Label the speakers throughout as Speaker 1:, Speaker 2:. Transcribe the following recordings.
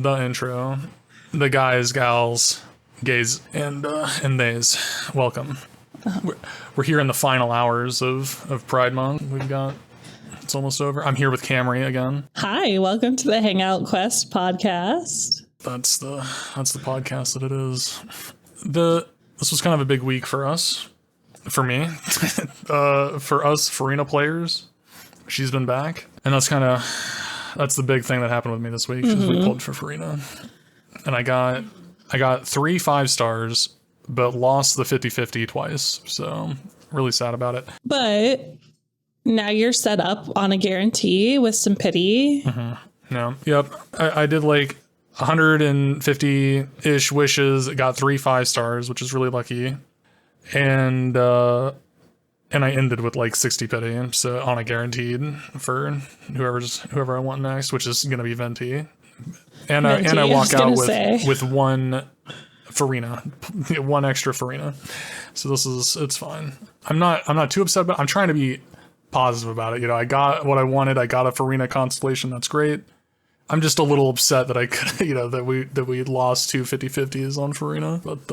Speaker 1: the intro. The guys, gals, gays, and theys. Welcome. We're here in the final hours of Pride Month. It's almost over. I'm here with Camry again.
Speaker 2: Hi, welcome to the Hangout Quest podcast.
Speaker 1: That's the podcast that it is. This was kind of a big week for us. For me. For us Furina players. She's been back. And that's the big thing that happened with me this week. We pulled for Furina. And I got 3 5-stars, but lost the 50-50 twice. So really sad about it.
Speaker 2: But now you're set up on a guarantee with some pity.
Speaker 1: Mm-hmm. Yeah. Yep. I did like 150-ish wishes. Got 3 5-stars, which is really lucky. And I ended with like 60 pity. So on a guaranteed for whoever I want next, which is gonna be Venti. And I walk out with 1 Furina, 1 extra Furina. So it's fine. I'm not too upset, but I'm trying to be positive about it. You know, I got what I wanted. I got a Furina constellation. That's great. I'm just a little upset that I could, that we lost 2 50-50s on Furina, but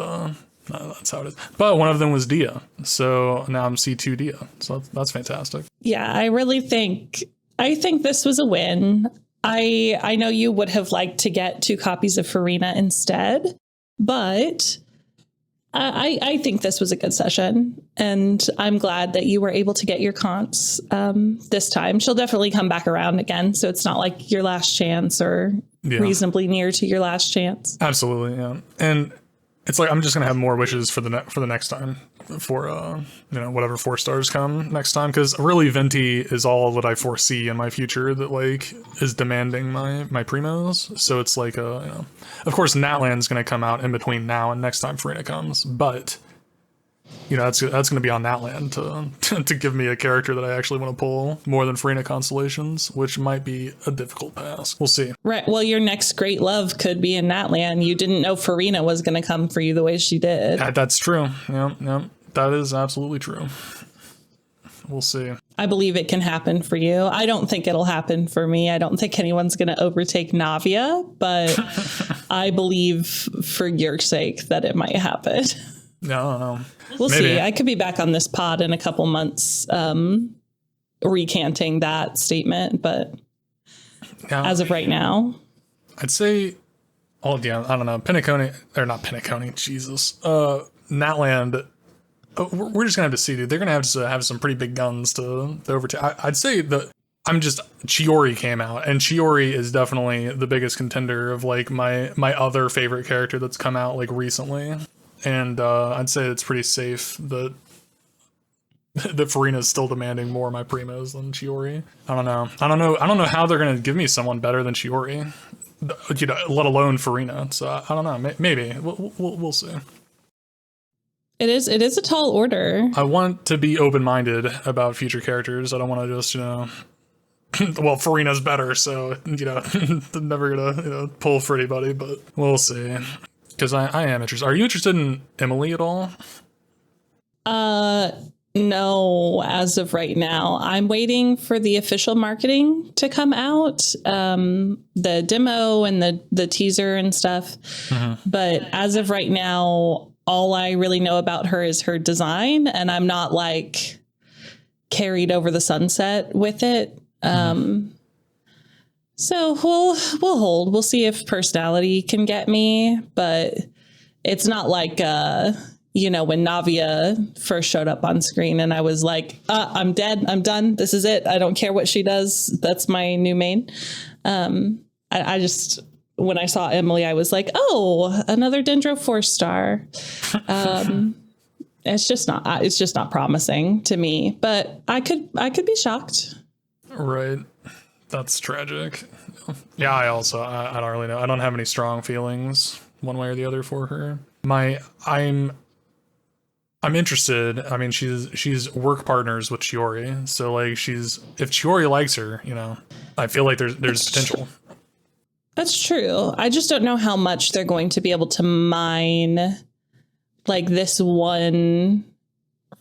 Speaker 1: that's how it is. But one of them was Dia, so now I'm C2 Dia. So that's fantastic.
Speaker 2: Yeah, I think this was a win. I know you would have liked to get 2 copies of Furina instead, but I think this was a good session, and I'm glad that you were able to get your cons this time. She'll definitely come back around again, so it's not like your last chance or reasonably near to your last chance.
Speaker 1: Absolutely, yeah. And it's like I'm just gonna have more wishes for the next time, for whatever 4 stars come next time, because really Venti is all that I foresee in my future that like is demanding my primos. So it's like of course Natlan's gonna come out in between now and next time Furina comes, but that's gonna be on Natlan to give me a character that I actually want to pull more than Furina constellations, which might be a difficult task. We'll see.
Speaker 2: Right. Well, your next great love could be in Natlan. You didn't know Furina was gonna come for you the way she did.
Speaker 1: That's true. Yeah. That is absolutely true. We'll see.
Speaker 2: I believe it can happen for you. I don't think it'll happen for me. I don't think anyone's going to overtake Navia, but I believe for your sake that it might happen.
Speaker 1: No.
Speaker 2: We'll see. I could be back on this pod in a couple months recanting that statement, but as of right now,
Speaker 1: I'd say, I don't know, Penacony, or not Penacony, Jesus, Natland. We're just gonna have to see, dude. They're gonna have to have some pretty big guns to overtake. I'd say that Chiori came out, and Chiori is definitely the biggest contender of like my other favorite character that's come out like recently, and I'd say it's pretty safe that Furina is still demanding more of my primos than Chiori. I don't know how they're gonna give me someone better than Chiori, let alone Furina. So I don't know. Maybe we'll see.
Speaker 2: It is a tall order.
Speaker 1: I want to be open-minded about future characters. I don't want to just, well, Furina's better, so, I'm never gonna, pull for anybody, but we'll see. Because I am interested. Are you interested in Emilie at all?
Speaker 2: No, as of right now. I'm waiting for the official marketing to come out, the demo and the teaser and stuff. Mm-hmm. But as of right now, all I really know about her is her design, and I'm not like carried over the sunset with it. So we'll hold. We'll see if personality can get me, but it's not like when Navia first showed up on screen and I was like, I'm dead. I'm done. This is it. I don't care what she does. That's my new main. I just, when I saw Emilie, I was like, oh, another Dendro 4-star. It's just not promising to me, but I could be shocked.
Speaker 1: Right. That's tragic. Yeah. I don't really know. I don't have any strong feelings one way or the other for her. I'm interested. I mean, she's work partners with Chiori. So like if Chiori likes her, I feel like there's potential.
Speaker 2: That's true. I just don't know how much they're going to be able to mine like this one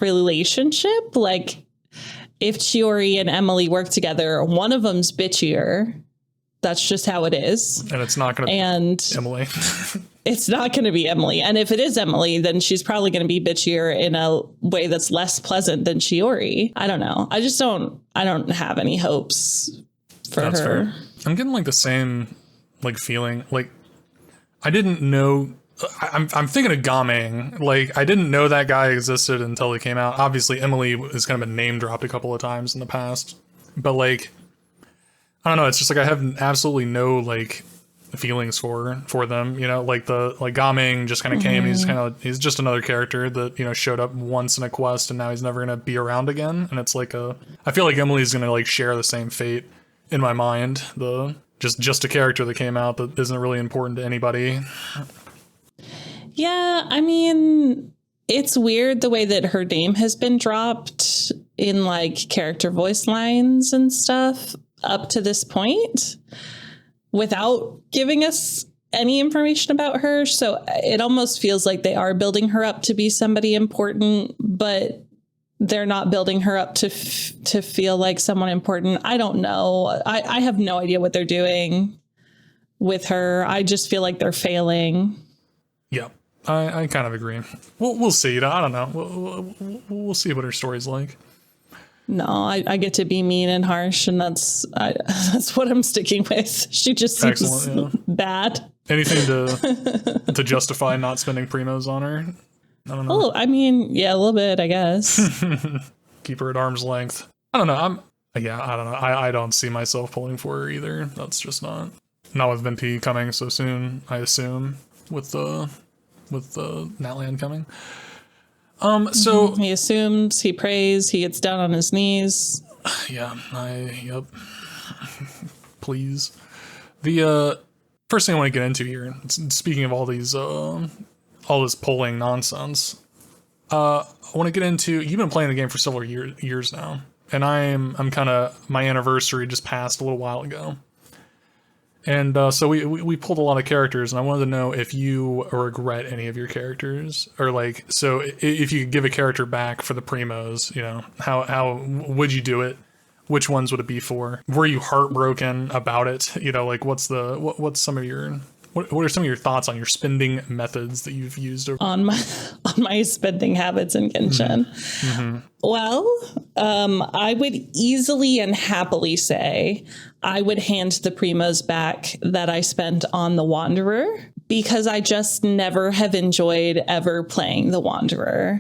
Speaker 2: relationship. Like if Chiori and Emilie work together, one of them's bitchier That's just how it is.
Speaker 1: And it's not going to be Emilie.
Speaker 2: It's not going to be Emilie. And if it is Emilie, then she's probably going to be bitchier in a way that's less pleasant than Shiori. I don't know. I don't have any hopes for her.
Speaker 1: Fair. I'm getting like the same like feeling. Like I didn't know. I'm thinking of Gaming. Like I didn't know that guy existed until he came out. Obviously, Emilie has kind of been name dropped a couple of times in the past, but like I don't know. It's just like I have absolutely no like feelings for them. You know, like Gaming just kind of came. He's just another character that showed up once in a quest and now he's never gonna be around again. And it's like I feel like Emily's gonna like share the same fate in my mind. Just a character that came out that isn't really important to anybody.
Speaker 2: Yeah, I mean, it's weird the way that her name has been dropped in like character voice lines and stuff up to this point without giving us any information about her. So it almost feels like they are building her up to be somebody important, but they're not building her up to feel like someone important. I don't know. I have no idea what they're doing with her. I just feel like they're failing.
Speaker 1: Yeah. I kind of agree. We'll see. I don't know. We'll see what her story's like.
Speaker 2: No, I get to be mean and harsh, and that's what I'm sticking with. She just seems bad.
Speaker 1: Anything to justify not spending primos on her? I don't know.
Speaker 2: Oh, I mean, yeah, a little bit, I guess.
Speaker 1: Keep her at arm's length. I don't know. I don't know. I don't see myself pulling for her either. That's just not with Venti coming so soon. I assume with the Natlan coming. So
Speaker 2: he assumes, he prays, he gets down on his knees.
Speaker 1: Yeah, yep. Please. The first thing I want to get into here, speaking of all these all this polling nonsense, I want to get into, you've been playing the game for several years now, and I'm kind of, my anniversary just passed a little while ago. And so we pulled a lot of characters, and I wanted to know if you regret any of your characters, or like, so if you could give a character back for the primos, how would you do it? Which ones would it be for? Were you heartbroken about it? Like what's some of your what are some of your thoughts on your spending methods that you've used
Speaker 2: on my spending habits in Genshin? Mm-hmm. Well, I would easily and happily say I would hand the primos back that I spent on the Wanderer, because I just never have enjoyed ever playing the Wanderer.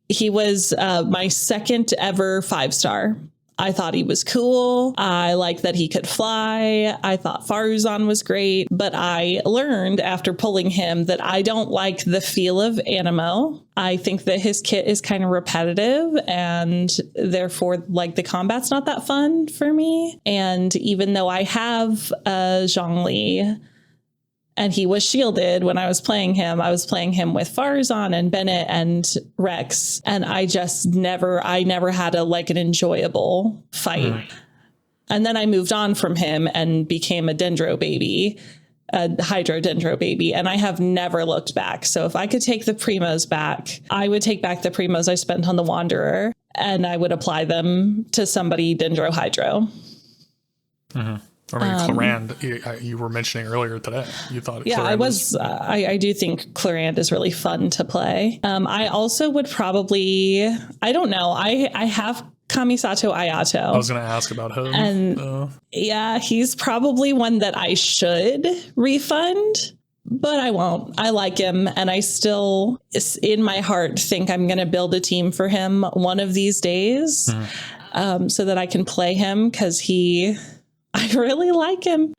Speaker 2: He was my second ever 5-star. I thought he was cool. I liked that he could fly. I thought Faruzan was great, but I learned after pulling him that I don't like the feel of Animo. I think that his kit is kind of repetitive, and therefore like the combat's not that fun for me. And even though I have Zhongli, and he was shielded when I was playing him with Faruzan and Bennett and Rex. And I never had an enjoyable fight. Mm. And then I moved on from him and became a Dendro baby, a Hydro Dendro baby. And I have never looked back. So if I could take the primos back, I would take back the primos I spent on the Wanderer, and I would apply them to somebody Dendro Hydro. Mm-hmm.
Speaker 1: Or maybe Clarand, you were mentioning earlier today. You thought,
Speaker 2: yeah, I do think Clarand is really fun to play. I also would probably, I don't know. I have Kamisato Ayato.
Speaker 1: I was going to ask about him.
Speaker 2: And yeah, he's probably one that I should refund, but I won't. I like him, and I still, in my heart, think I'm going to build a team for him one of these days, so that I can play him, because I really like him.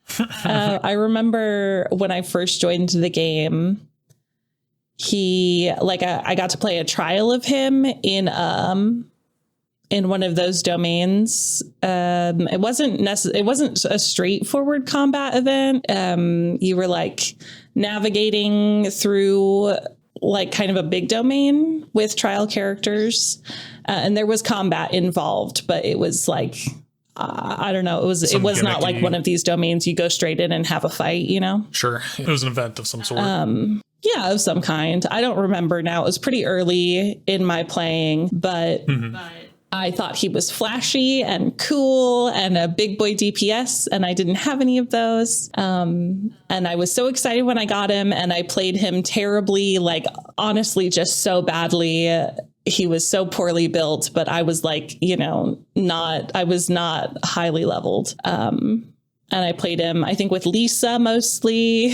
Speaker 2: I remember when I first joined the game, I got to play a trial of him in one of those domains. It wasn't a straightforward combat event. You were navigating through kind of a big domain with trial characters, and there was combat involved, but it was I don't know. It was gimmicky. Not like one of these domains you go straight in and have a fight,
Speaker 1: Sure. It was an event of some sort.
Speaker 2: Yeah, of some kind. I don't remember now. It was pretty early in my playing, but I thought he was flashy and cool and a big boy DPS, and I didn't have any of those. And I was so excited when I got him, and I played him terribly, like honestly, just so badly. He was so poorly built, but I was like, I was not highly leveled. And I played him, I think, with Lisa mostly.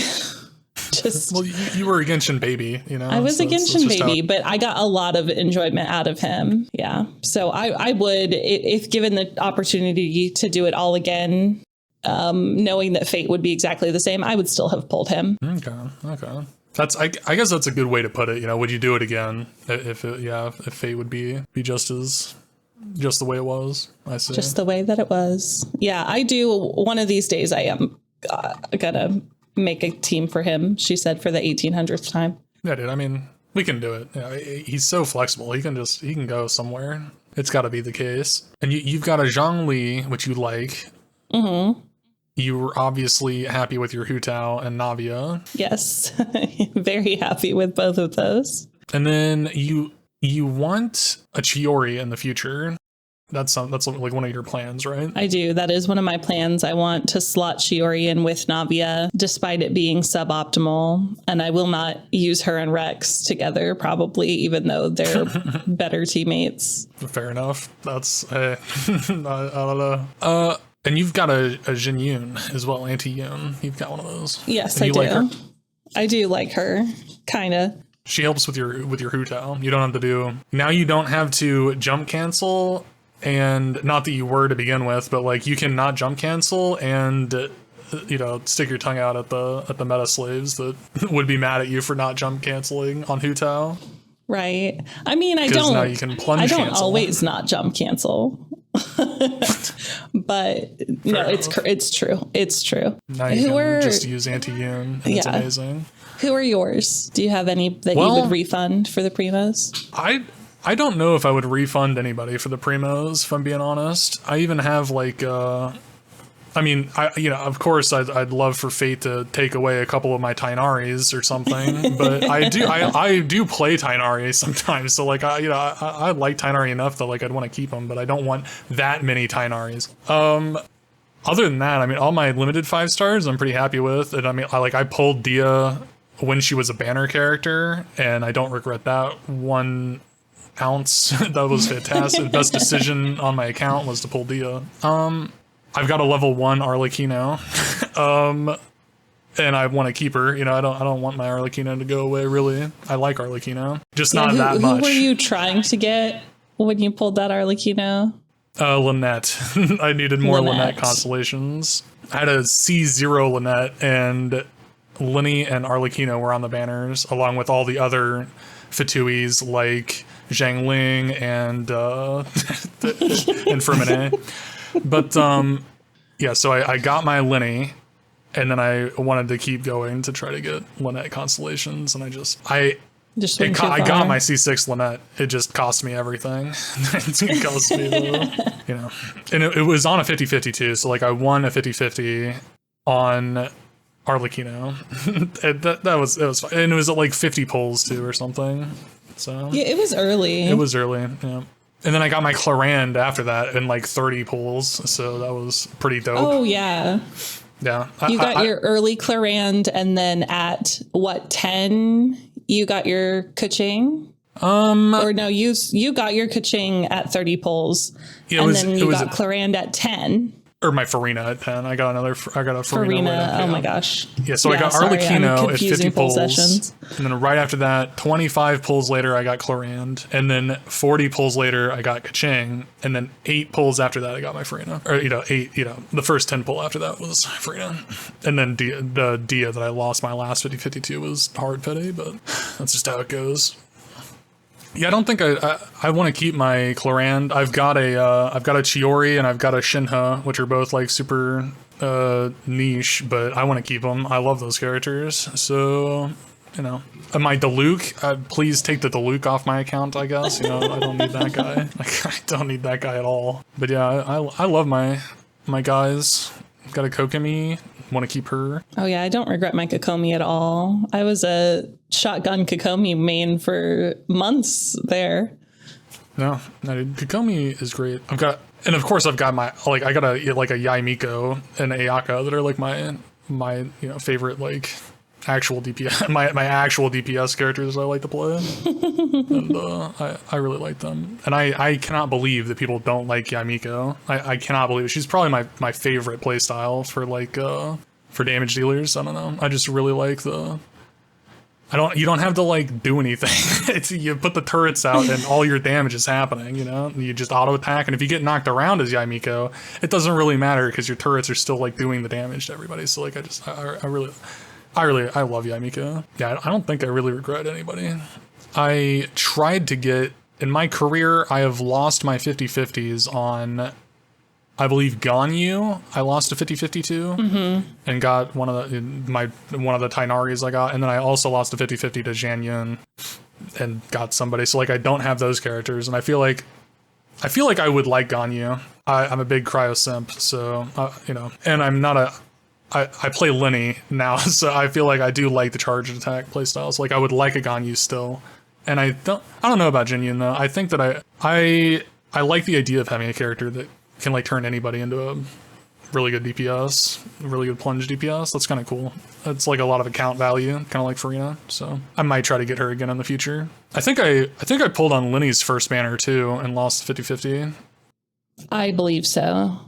Speaker 1: Well, you were a Genshin baby,
Speaker 2: I was a Genshin baby, but I got a lot of enjoyment out of him. Yeah. So I would, if given the opportunity to do it all again, knowing that fate would be exactly the same, I would still have pulled him.
Speaker 1: Okay. I guess that's a good way to put it. Would you do it again if fate would be just the way it was? I see.
Speaker 2: Just the way that it was. Yeah, I do. One of these days I am gonna make a team for him, she said, for the 1800th time.
Speaker 1: Yeah, dude. I mean, we can do it. He's so flexible. He can go somewhere. It's got to be the case. And you've got a Zhongli, which you like. Mm-hmm. You were obviously happy with your Hu Tao and Navia. Yes,
Speaker 2: very happy with both of those.
Speaker 1: And then you want a Chiori in the future. That's like one of your plans, right?
Speaker 2: I do. That is one of my plans. I want to slot Chiori in with Navia, despite it being suboptimal. And I will not use her and Rex together, probably, even though they're better teammates.
Speaker 1: Fair enough. That's, I don't know. And you've got a Jin Yoon as well, Anti-Yoon. You've got one of those.
Speaker 2: Yes, I do. Like her? I do like her, kind of.
Speaker 1: She helps with your Hu Tao. You don't have to jump cancel. And not that you were to begin with, but like you can not jump cancel and stick your tongue out at the meta slaves that would be mad at you for not jump canceling on Hu Tao.
Speaker 2: Right. I mean, I don't.
Speaker 1: Now you can plunge
Speaker 2: I don't
Speaker 1: cancel.
Speaker 2: Always not jump cancel. But no, it's true. It's true.
Speaker 1: Now you can just use Anti-Yoon. It's amazing.
Speaker 2: Who are yours? Do you have any that you would refund for the primos?
Speaker 1: I don't know if I would refund anybody for the primos, if I'm being honest. I even have like, of course I'd love for Fate to take away a couple of my Tainaris or something, but I do play Tainari sometimes. So like, I like Tainari enough that like I'd want to keep them, but I don't want that many Tainaris. Other than that, I mean, all my limited 5 stars I'm pretty happy with. And I mean, I pulled Dia when she was a banner character, and I don't regret that 1 ounce. That was fantastic. Best decision on my account was to pull Dia. I've got a level 1 Arlecchino, and I want to keep her. I don't want my Arlecchino to go away. Really, I like Arlecchino, just not that much.
Speaker 2: Who were you trying to get when you pulled that Arlecchino?
Speaker 1: Lynette. I needed more Lynette constellations. I had a C0 Lynette, and Linny and Arlecchino were on the banners, along with all the other Fatuis like Zhang Ling and Furina. But so I got my Linny, and then I wanted to keep going to try to get Lynette constellations, and I got my C6 Lynette. It just cost me everything. It cost me and it was on a 50-50 too, so like I won a 50-50 on Arlecchino. It was fun. And it was at like 50 pulls too or something. So
Speaker 2: yeah, it was early.
Speaker 1: Yeah. And then I got my Clarand after that in like 30 pulls, so that was pretty dope.
Speaker 2: Oh yeah.
Speaker 1: Yeah.
Speaker 2: You got your early Clarand, and then at 10 you got your Kaching? Or no, you got your Kaching at 30 pulls, then you got Clarand at 10.
Speaker 1: Or my Furina at 10. I got a Furina.
Speaker 2: Oh my gosh.
Speaker 1: Yeah, so I got Arlecchino at 50 pulls. And then right after that, 25 pulls later, I got Clarand. And then 40 pulls later, I got Kaching. And then 8 pulls after that, I got my Furina. Or, 8, the first 10 pull after that was Furina. And then the Dia that I lost my last 50-52 was hard pity, but that's just how it goes. Yeah, I don't think I want to keep my Clarand. I've got a Chiori and I've got a Shinha, which are both like super niche, but I want to keep them. I love those characters. So, and my Diluc, please take the Diluc off my account, I guess. I don't need that guy. I don't need that guy at all. But yeah, I love my guys. I've got a Kokomi. Want to keep her.
Speaker 2: Oh yeah, I don't regret my Kokomi at all. I was a shotgun Kokomi main for months there.
Speaker 1: No, dude, Kokomi is great. And of course I've got my, like, I got a Yaimiko and Ayaka that are like my favorite, like, actual DPS, my actual DPS characters I like to play. And I really like them. And I cannot believe that people don't like Yaimiko. I cannot believe it. She's probably my favorite playstyle for, like, for damage dealers. I don't know. I just really like you don't have to, like, do anything. You put the turrets out and all your damage is happening, You just auto attack, and if you get knocked around as Yaimiko, it doesn't really matter because your turrets are still, like, doing the damage to everybody. So, like, I love Yaimiko. Yeah, I don't think I really regret anybody. I tried to get, in my career, I have lost my 50/50s on, I believe, Ganyu. I lost a 50/50 to, and got one of the Tainaris I got, and then I also lost a 50/50 to Janyun, and got somebody. So, like, I don't have those characters, and I feel like I would like Ganyu. I'm a big cryo simp, so and I'm not I play Lenny now, so I feel like I do like the charge attack playstyles. Like, I would like a Ganyu still, and I don't know about Jinyun though. I think that I like the idea of having a character that can, like, turn anybody into a really good DPS, really good plunge DPS. That's kind of cool. It's like a lot of account value, kind of like Furina. So I might try to get her again in the future. I think I pulled on Lenny's first banner too and lost 50/50.
Speaker 2: I believe so.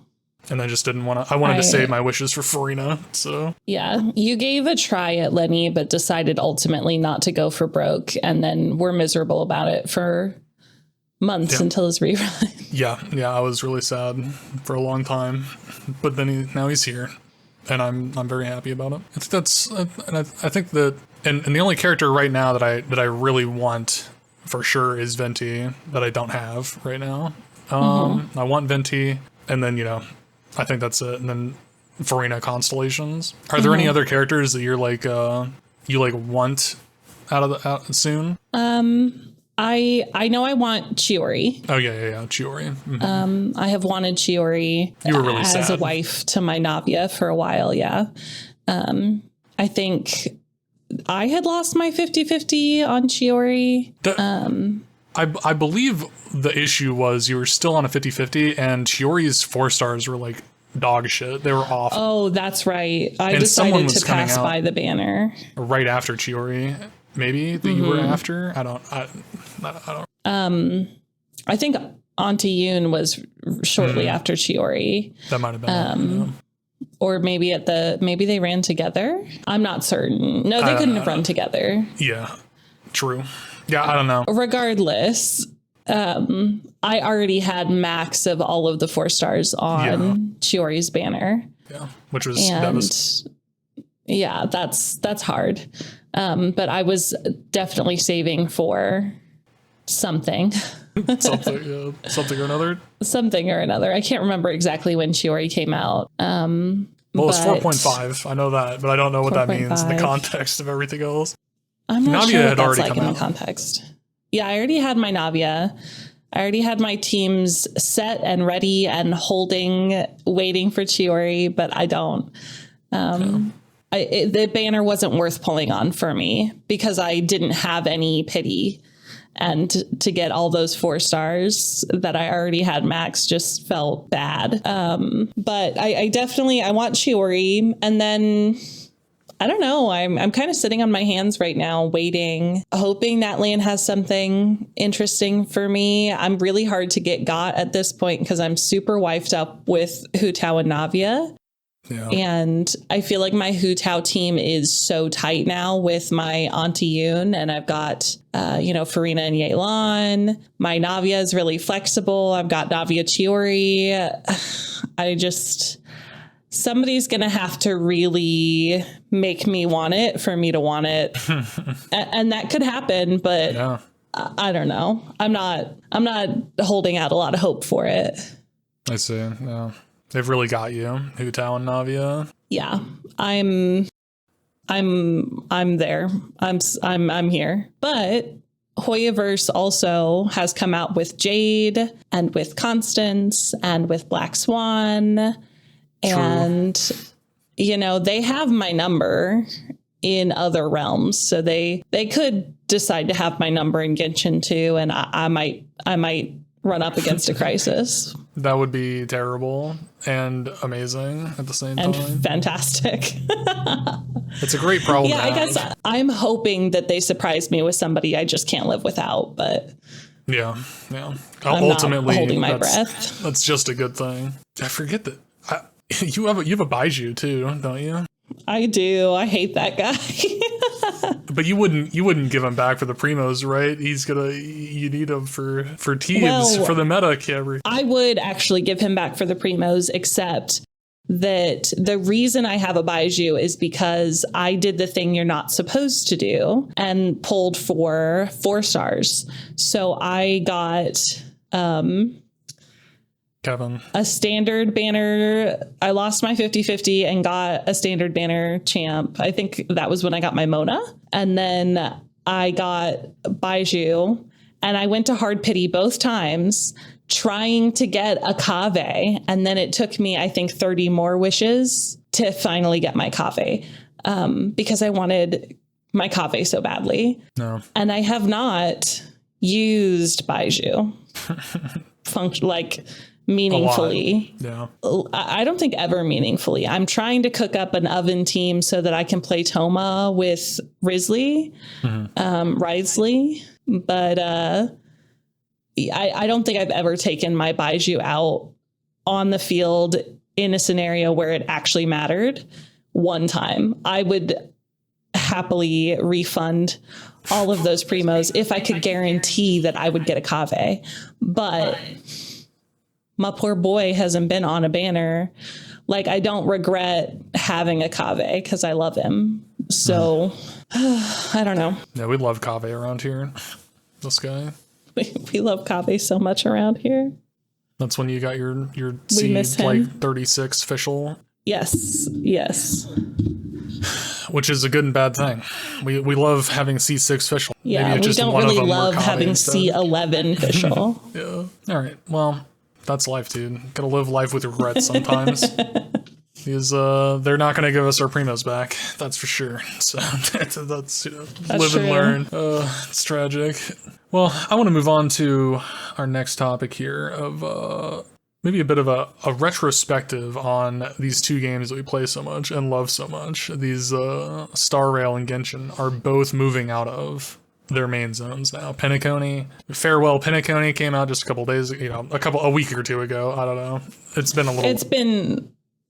Speaker 1: And I just didn't want to. I wanted to save my wishes for Furina. So
Speaker 2: yeah, you gave a try at Lenny, but decided ultimately not to go for broke, and then were miserable about it for months until his rerun.
Speaker 1: Yeah, I was really sad for a long time, but then now he's here, and I'm very happy about it. I think that, and the only character right now that I really want for sure is Venti, that I don't have right now. I want Venti, and then I think that's it, and then Furina Constellations. Are there any other characters that you're like want out soon?
Speaker 2: I know I want Chiori.
Speaker 1: Oh yeah, Chiori. Mm-hmm.
Speaker 2: I have wanted Chiori as a wife to my Navia for a while. Yeah. I think I had lost my 50/50 on Chiori.
Speaker 1: I believe the issue was you were still on a 50/50, and Chiori's 4 stars were like dog shit. They were awful.
Speaker 2: Oh, that's right. I decided to pass by the banner
Speaker 1: right after Chiori. Maybe that you were after. I don't.
Speaker 2: I think Auntie Yoon was shortly after Chiori.
Speaker 1: That might have been.
Speaker 2: Or maybe maybe they ran together. I'm not certain. No, they couldn't have run together.
Speaker 1: Yeah, true. Yeah, I don't know.
Speaker 2: Regardless, I already had max of all of the 4 stars on Chiori's banner.
Speaker 1: Yeah, which was
Speaker 2: yeah, that's hard. But I was definitely saving for something.
Speaker 1: Something or another.
Speaker 2: Something or another. I can't remember exactly when Chiori came out.
Speaker 1: Well, it's 4.5. I know that, but I don't know what that means in the context of everything else.
Speaker 2: I'm not sure what that's like in the context. Yeah, I already had my Navia. I already had my teams set and ready and waiting for Chiori, but I don't. The banner wasn't worth pulling on for me because I didn't have any pity, and to get all those 4 stars that I already had max just felt bad. But I definitely want Chiori, and then I don't know. I'm kind of sitting on my hands right now, waiting, hoping that land has something interesting for me. I'm really hard to get got at this point because I'm super wifed up with Hu Tao and Navia. Yeah. And I feel like my Hu Tao team is so tight now with my Auntie Yoon, and I've got, Furina and Yelan. My Navia is really flexible. I've got Navia Chiori. Somebody's going to have to really make me want it for me to want it. And that could happen, but I don't know. I'm not holding out a lot of hope for it.
Speaker 1: I see. Yeah. They've really got you, Hu Tao and Navia.
Speaker 2: Yeah, I'm there. I'm here. But Hoyaverse also has come out with Jade and with Constance and with Black Swan. True. And, they have my number. in other realms. So they could decide to have my number in Genshin too, and I might run up against a crisis.
Speaker 1: That would be terrible and amazing at the same time.
Speaker 2: And fantastic.
Speaker 1: It's a great problem.
Speaker 2: Yeah, I guess I'm hoping that they surprise me with somebody I just can't live without, but
Speaker 1: yeah.
Speaker 2: I'm
Speaker 1: Ultimately,
Speaker 2: not holding my breath.
Speaker 1: That's just a good thing. I forget that you have a Baiju too, don't you?
Speaker 2: I do. I hate that guy.
Speaker 1: But you wouldn't give him back for the primos, right? You need him for Teebs, for the meta carry.
Speaker 2: I would actually give him back for the primos, except that the reason I have a Baiju is because I did the thing you're not supposed to do and pulled for 4 stars. So I got
Speaker 1: Kevin.
Speaker 2: A standard banner. I lost my 50-50 and got a standard banner champ. I think that was when I got my Mona. And then I got Baiju, and I went to hard pity both times trying to get a Kave. And then it took me, I think, 30 more wishes to finally get my Kave, because I wanted my Kave so badly.
Speaker 1: No.
Speaker 2: And I have not used Baiju meaningfully.
Speaker 1: Yeah.
Speaker 2: I don't think ever meaningfully. I'm trying to cook up an oven team so that I can play Toma with Risley, Risley. But I don't think I've ever taken my Baiju out on the field in a scenario where it actually mattered one time. I would happily refund all of those primos if I could guarantee that I would get a Kave. But my poor boy hasn't been on a banner. Like, I don't regret having a Kave because I love him. So I don't know.
Speaker 1: Yeah, we love Kave around here. This guy.
Speaker 2: We love Kave so much around here.
Speaker 1: That's when you got your seed, like 36 official.
Speaker 2: Yes.
Speaker 1: Which is a good and bad thing. We love having C6 official.
Speaker 2: Yeah, we don't really love having C11 official.
Speaker 1: Yeah. All right. Well, that's life, dude. Gotta live life with regrets sometimes. Because they're not going to give us our primos back. That's for sure. So that's
Speaker 2: That's
Speaker 1: live
Speaker 2: true.
Speaker 1: and learn. It's tragic. Well, I want to move on to our next topic here of maybe a bit of a retrospective on these 2 games that we play so much and love so much. These Starrail and Genshin are both moving out of their main zones now. Penacony, Farewell Penacony came out just a couple days, a week or 2 ago. I don't know. It's been a little.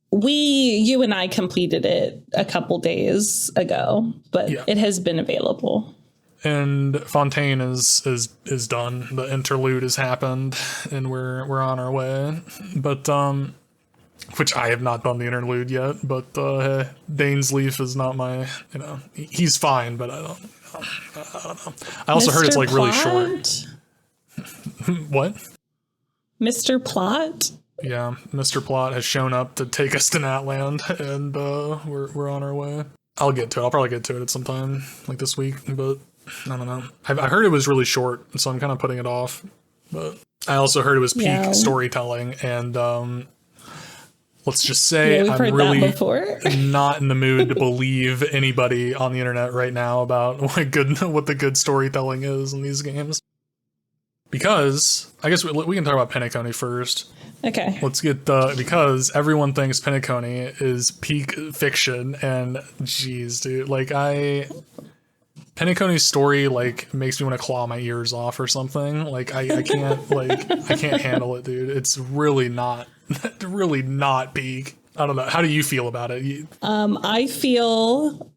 Speaker 2: You and I completed it a couple days ago, but It has been available.
Speaker 1: And Fontaine is done. The interlude has happened, and we're on our way. But which I have not done the interlude yet. But Dane's Leaf is not my. He's fine, but I don't know. I also heard it's like really short. What?
Speaker 2: Mr. Plot?
Speaker 1: Yeah, Mr. Plot has shown up to take us to Natland, and we're on our way. I'll get to it. I'll probably get to it at some time, like this week, but I don't know. I heard it was really short, so I'm kind of putting it off. But I also heard it was peak storytelling, and let's just say I'm really not in the mood to believe anybody on the internet right now about what the good storytelling is in these games. Because I guess we can talk about Penacony first.
Speaker 2: Okay.
Speaker 1: Let's get because everyone thinks Penacony is peak fiction, and geez, dude, Penacony's story makes me want to claw my ears off or something. Like I can't I can't handle it, dude. It's really not peak. I don't know. How do you feel about it?
Speaker 2: I feel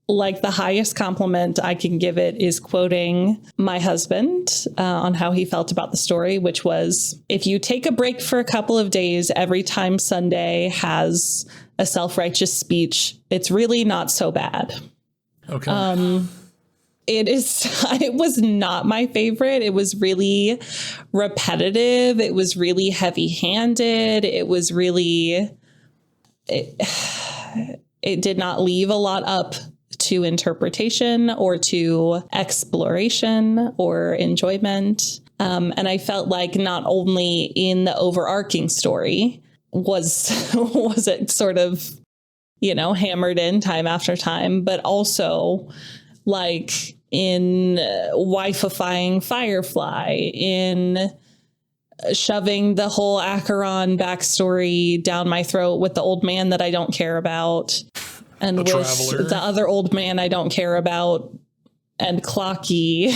Speaker 2: like the highest compliment I can give it is quoting my husband on how he felt about the story, which was, if you take a break for a couple of days every time Sunday has a self-righteous speech, it's really not so bad.
Speaker 1: Okay.
Speaker 2: It was not my favorite. It was really repetitive. It was really heavy-handed. It was really, it did not leave a lot up to interpretation or to exploration or enjoyment. And I felt like not only in the overarching story was it sort of, hammered in time after time, but also like in Wifeu-ifying Firefly, in shoving the whole Acheron backstory down my throat with the old man that I don't care about, and with the other old man I don't care about, and Clocky.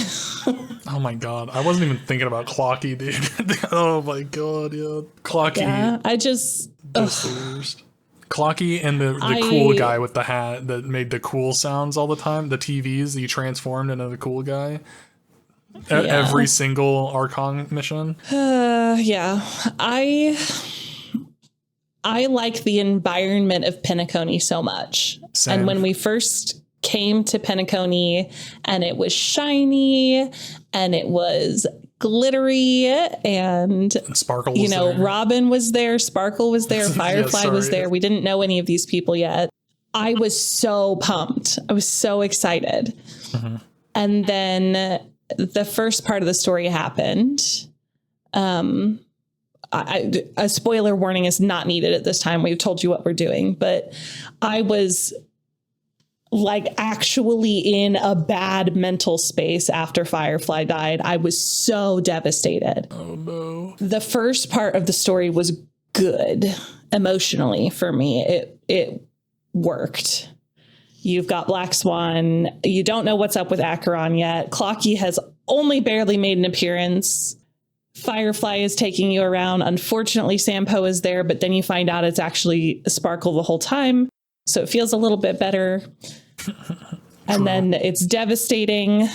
Speaker 1: Oh my god, I wasn't even thinking about Clocky, dude. Oh my god, yeah, Clocky.
Speaker 2: Yeah, I just
Speaker 1: that's the worst. Clocky and the cool guy with the hat that made the cool sounds all the time. The TVs that you transformed into the cool guy. Every single Archon mission.
Speaker 2: Yeah, I like the environment of Penacony so much.
Speaker 1: Same.
Speaker 2: And when we first came to Penacony, and it was shiny and it was glittery, and
Speaker 1: Sparkle was there.
Speaker 2: Robin was there, Sparkle was there, Firefly was there. We didn't know any of these people yet. I was so pumped. I was so excited. Mm-hmm. And then the first part of the story happened. A spoiler warning is not needed at this time. We've told you what we're doing, but I was like actually in a bad mental space after Firefly died. I was so devastated.
Speaker 1: Oh no.
Speaker 2: The first part of the story was good emotionally for me. It worked. You've got Black Swan. You don't know what's up with Acheron yet. Clocky has only barely made an appearance. Firefly is taking you around. Unfortunately, Sampo is there, but then you find out it's actually Sparkle the whole time. So it feels a little bit better. And then it's devastating.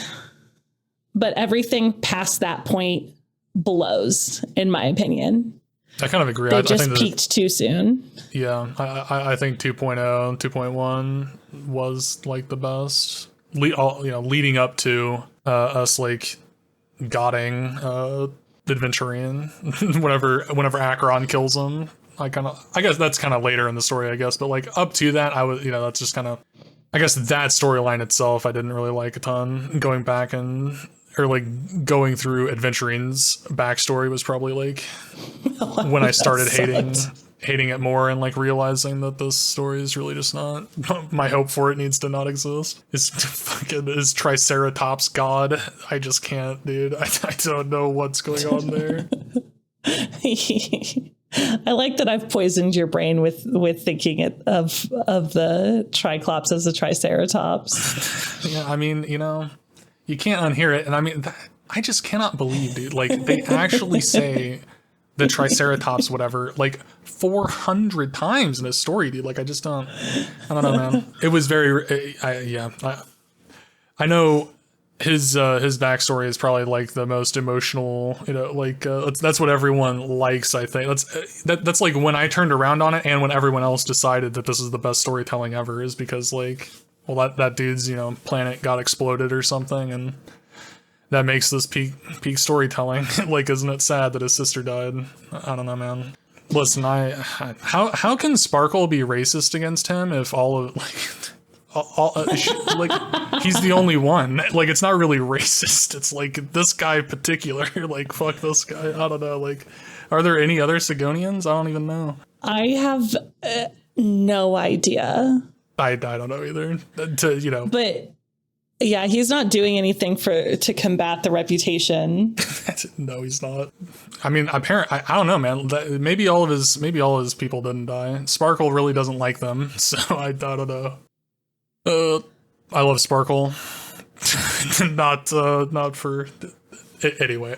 Speaker 2: But everything past that point blows, in my opinion.
Speaker 1: I kind of agree.
Speaker 2: They just peaked too soon.
Speaker 1: Yeah, I think 2.0, 2.1 was like the best. Leading up to us like godding Adventuring whenever Acheron kills him. I guess that's kind of later in the story, I guess, but like up to that, I was, that's just kind of, I guess that storyline itself, I didn't really like a ton. Going back or like going through Adventuring's backstory was probably like when I started hating it more, and like realizing that this story is really just not, my hope for it needs to not exist. Is Triceratops God? I just can't, dude. I don't know what's going on there.
Speaker 2: I like that I've poisoned your brain with thinking of the Triclops as a Triceratops.
Speaker 1: Yeah, I mean, you can't unhear it. And I mean, I just cannot believe, dude. Like, they actually say the Triceratops, whatever, like 400 times in this story, dude. Like, I don't know, man. It was very, I know his backstory is probably like the most emotional, that's what everyone likes. I think that's like when I turned around on it, and when everyone else decided that this is the best storytelling ever, is because like, well, that dude's planet got exploded or something, and that makes this peak storytelling. Like, isn't it sad that his sister died? I don't know, man. Listen, how can Sparkle be racist against him if all of like he's the only one? Like, it's not really racist. It's like this guy in particular. Like, fuck this guy. I don't know. Like, are there any other Sigonians? I don't even know.
Speaker 2: I have no idea.
Speaker 1: I don't know either.
Speaker 2: But yeah, he's not doing anything to combat the reputation.
Speaker 1: No, he's not. I mean, apparently, I don't know, man. Maybe all of his people didn't die. Sparkle really doesn't like them, so I don't know. I love Sparkle. not for anyway.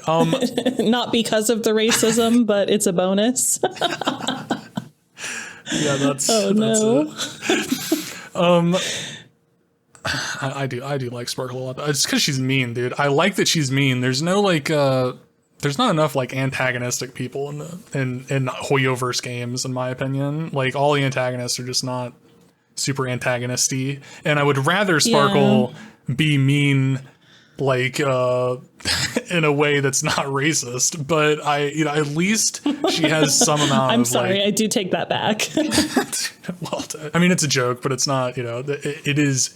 Speaker 2: Not because of the racism, but it's a bonus.
Speaker 1: Yeah, that's.
Speaker 2: Oh no.
Speaker 1: I do like Sparkle a lot. It's because she's mean, dude. I like that she's mean. There's no there's not enough like antagonistic people in Hoyoverse games, in my opinion. Like, all the antagonists are just not super antagonisty, and I would rather Sparkle be mean, like in a way that's not racist. But at least she has some amount.
Speaker 2: I'm sorry, I do take that back.
Speaker 1: Well, I mean, it's a joke, but it's not. It is.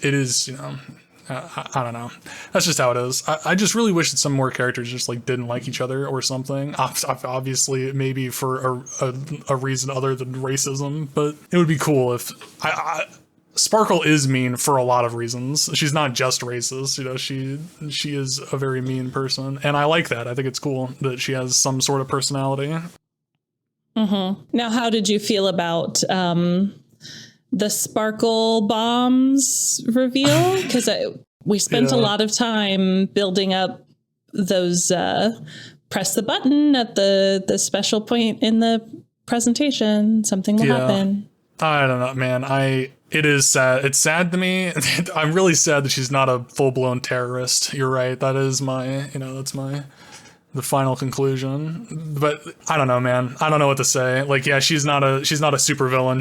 Speaker 1: I don't know. That's just how it is. I just really wish that some more characters just like didn't like each other or something. Obviously, maybe for a reason other than racism, but it would be cool if Sparkle is mean for a lot of reasons. She's not just racist, you know. She is a very mean person, and I like that. I think it's cool that she has some sort of personality.
Speaker 2: Mm-hmm. Now, how did you feel about the Sparkle bombs reveal? Because we spent a lot of time building up those press the button at the special point in the presentation. Something will happen.
Speaker 1: I don't know, man. It is sad. It's sad to me. I'm really sad that she's not a full-blown terrorist. You're right. That is that's the final conclusion. But I don't know, man. I don't know what to say. Like, yeah, she's not a supervillain.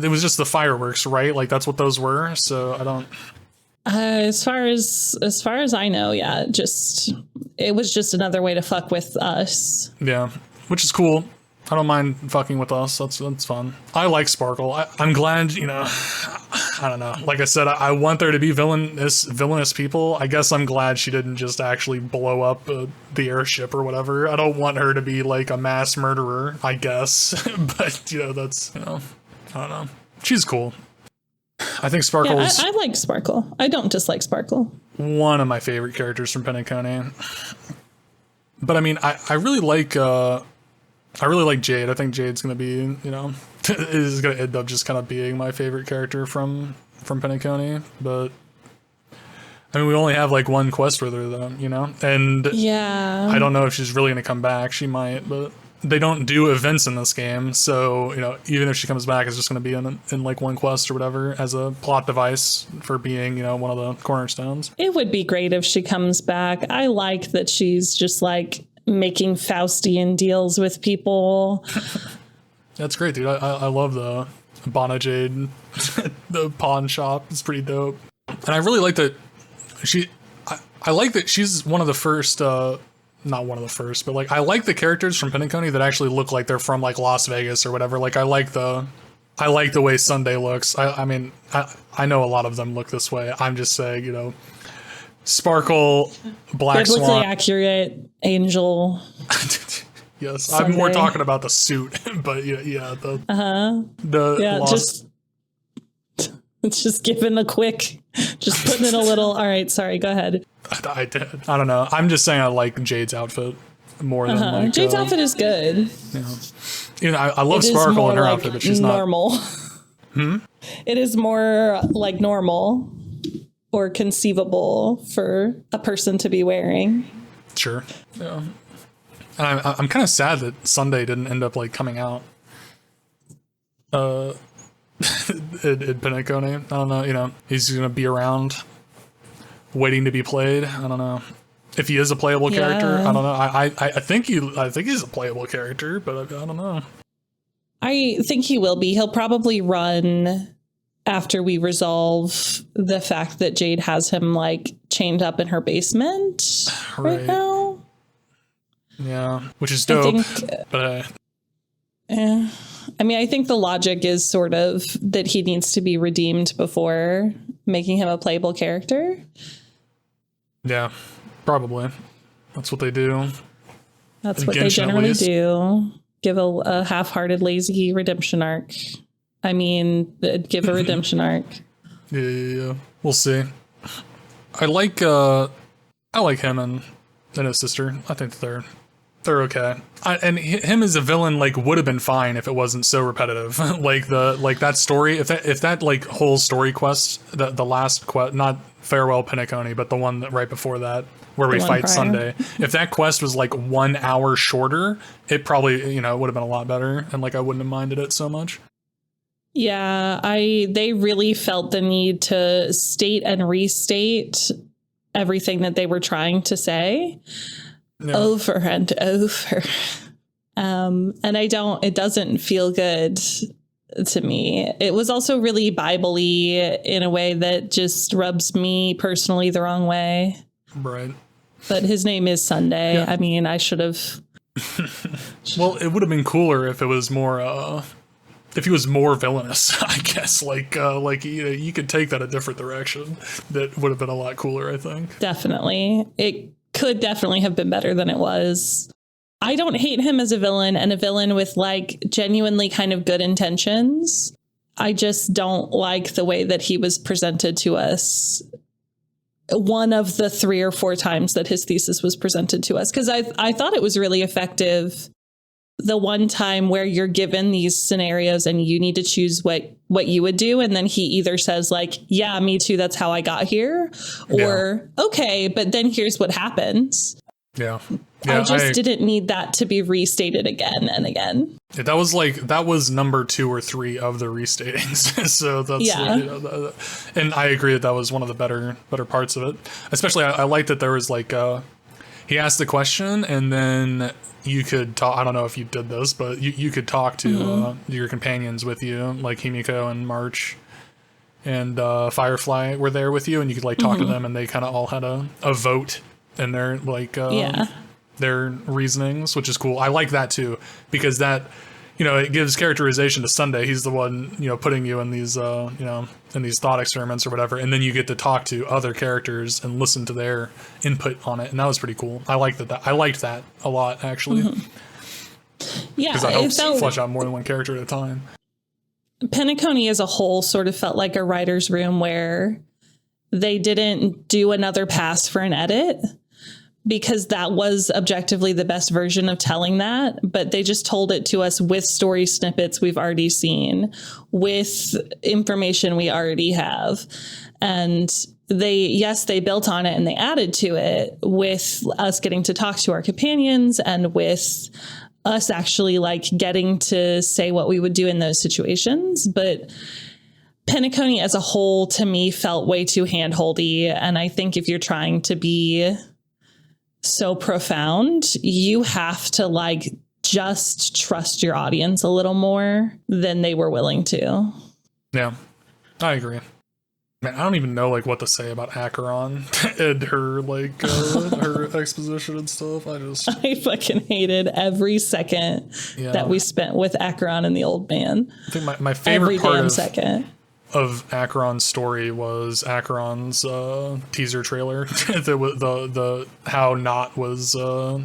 Speaker 1: It was just the fireworks, right? Like, that's what those were. So I don't.
Speaker 2: As far as I know, yeah, it was just another way to fuck with us.
Speaker 1: Yeah, which is cool. I don't mind fucking with us. That's fun. I like Sparkle. I'm glad, I don't know. Like I said, I want there to be villainous people. I guess I'm glad she didn't just actually blow up the airship or whatever. I don't want her to be like a mass murderer, I guess. But, that's, I don't know. She's cool. I think Sparkle's...
Speaker 2: Yeah, I like Sparkle. I don't dislike Sparkle.
Speaker 1: One of my favorite characters from Penacony. But, I mean, I really like... I really like Jade. I think Jade's going to be, is going to end up just kind of being my favorite character from Penacony. But, I mean, we only have like one quest with her, though, And
Speaker 2: yeah,
Speaker 1: I don't know if she's really going to come back. She might, but they don't do events in this game. So, even if she comes back, it's just going to be in like one quest or whatever as a plot device for being, one of the cornerstones.
Speaker 2: It would be great if she comes back. I like that she's just like making Faustian deals with people.
Speaker 1: That's great, dude. I love the Bana Jade, the pawn shop. It's pretty dope. And I really like that I like that she's one of the first, not one of the first, but like I like the characters from Penacony that actually look like they're from like Las Vegas or whatever. Like I like the way Sunday looks. I mean, I know a lot of them look this way. I'm just saying, Sparkle, Black
Speaker 2: Biblically
Speaker 1: Swan.
Speaker 2: accurate angel.
Speaker 1: Yes,
Speaker 2: Sunday.
Speaker 1: I'm more talking about the suit, but yeah,
Speaker 2: It's just giving a quick, just putting in a little. All right, sorry, go ahead.
Speaker 1: I don't know. I'm just saying I like Jade's outfit more than like
Speaker 2: Jade's outfit is good.
Speaker 1: Yeah, I love Sparkle in her outfit, but she's
Speaker 2: normal. It is more like normal or conceivable for a person to be wearing.
Speaker 1: Sure. Yeah. And I'm kind of sad that Sunday didn't end up like coming out in Penacony. I don't know, he's gonna be around waiting to be played. I don't know if he is a playable character. I don't know. I think he's a playable character, but I don't know.
Speaker 2: I think he will be. He'll probably run after we resolve the fact that Jade has him like chained up in her basement right now.
Speaker 1: Yeah, which is dope. But
Speaker 2: I mean, I think the logic is sort of that he needs to be redeemed before making him a playable character.
Speaker 1: Yeah, probably. That's what they do.
Speaker 2: That's what they generally do. Give a half-hearted, lazy redemption arc. I mean, give a redemption arc.
Speaker 1: Yeah. We'll see. I like him and his sister. I think they're okay. And him as a villain like would have been fine if it wasn't so repetitive. like that story, if that like whole story quest, the last quest, not Farewell Penacony, but the one that right before that where we fight Sunday. If that quest was like 1 hour shorter, it probably it would have been a lot better, and like I wouldn't have minded it so much.
Speaker 2: Yeah, they really felt the need to state and restate everything that they were trying to say over and over. And it doesn't feel good to me. It was also really Bible-y in a way that just rubs me personally the wrong way.
Speaker 1: Right.
Speaker 2: But his name is Sunday. Yeah. I mean, I should have.
Speaker 1: Well, it would have been cooler if it was more if he was more villainous, I guess, like you could take that a different direction. That would have been a lot cooler, I think.
Speaker 2: Definitely. It could definitely have been better than it was. I don't hate him as a villain, and a villain with like genuinely kind of good intentions. I just don't like the way that he was presented to us. One of the 3 or 4 times that his thesis was presented to us, because I thought it was really effective. The one time where you're given these scenarios and you need to choose what you would do. And then he either says like, yeah, me too, that's how I got here. Or, okay, but then here's what happens.
Speaker 1: Yeah.
Speaker 2: I just didn't need that to be restated again and again.
Speaker 1: Yeah, that was number 2 or 3 of the restatings. So that's, and I agree that was one of the better parts of it. Especially I liked that there was like, he asked the question and then you could talk. I don't know if you did this, but you could talk to your companions with you, like Himiko and March and Firefly were there with you, and you could like talk to them, and they kind of all had a vote in their like their reasonings, which is cool. I like that too, because that, you know, it gives characterization to Sunday. He's the one, you know, putting you in these in these thought experiments or whatever, and then you get to talk to other characters and listen to their input on it, and that was pretty cool. I liked that a lot, actually.
Speaker 2: Yeah,
Speaker 1: because that helps flesh out more than one character at a time.
Speaker 2: Penacony as a whole sort of felt like a writer's room where they didn't do another pass for an edit, because that was objectively the best version of telling that, but they just told it to us with story snippets we've already seen, with information we already have. And they built on it and they added to it with us getting to talk to our companions and with us actually like getting to say what we would do in those situations. But Penacony as a whole, to me, felt way too handholdy. And I think if you're trying to be so profound, you have to like just trust your audience a little more than they were willing to.
Speaker 1: Yeah, I agree. Man, I don't even know like what to say about Acheron and her like her exposition and stuff. I fucking
Speaker 2: hated every second that we spent with Acheron and the old man.
Speaker 1: I think my favorite part of Acheron's story was Acheron's teaser trailer. the how Knot was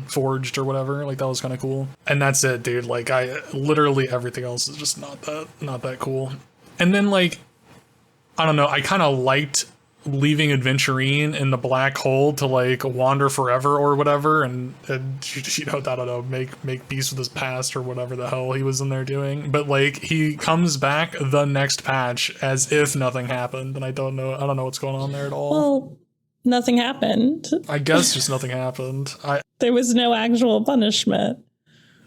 Speaker 1: forged or whatever. Like that was kind of cool. And that's it, dude. Like I literally everything else is just not that cool. And then like I don't know, I kind of liked leaving Adventurine in the black hole to like wander forever or whatever, and you know, I don't know, make peace with his past or whatever the hell he was in there doing. But like he comes back the next patch as if nothing happened, and I don't know what's going on there at all.
Speaker 2: Well, nothing happened.
Speaker 1: I guess just nothing happened.
Speaker 2: There was no actual punishment.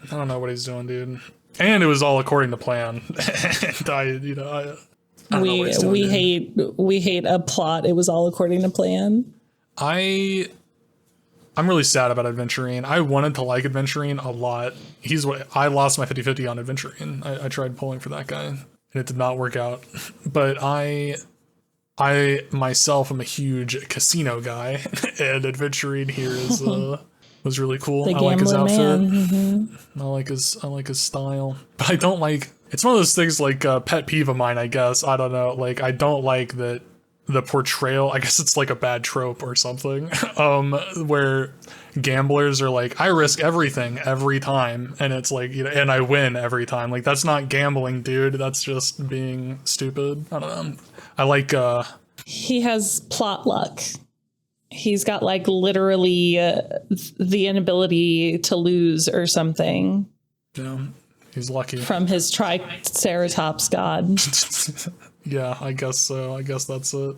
Speaker 1: I don't know what he's doing, dude. And it was all according to plan. And
Speaker 2: we hate a plot. It was all according to plan.
Speaker 1: I'm really sad about Adventurine. I wanted to like Adventurine a lot. I lost my 50-50 on Adventurine. I tried pulling for that guy and it did not work out. But I myself am a huge casino guy, and Adventurine here is was really cool. I like his outfit. I like his style. But I don't like. It's one of those things like a pet peeve of mine, I guess. I don't know. Like, I don't like that the portrayal, I guess it's like a bad trope or something, where gamblers are like, I risk everything every time. And it's like, you know, and I win every time. Like, that's not gambling, dude. That's just being stupid. I don't know. I like,
Speaker 2: he has plot luck. He's got like literally the inability to lose or something.
Speaker 1: Yeah. He's lucky.
Speaker 2: From his Triceratops god.
Speaker 1: Yeah, I guess so. I guess that's it.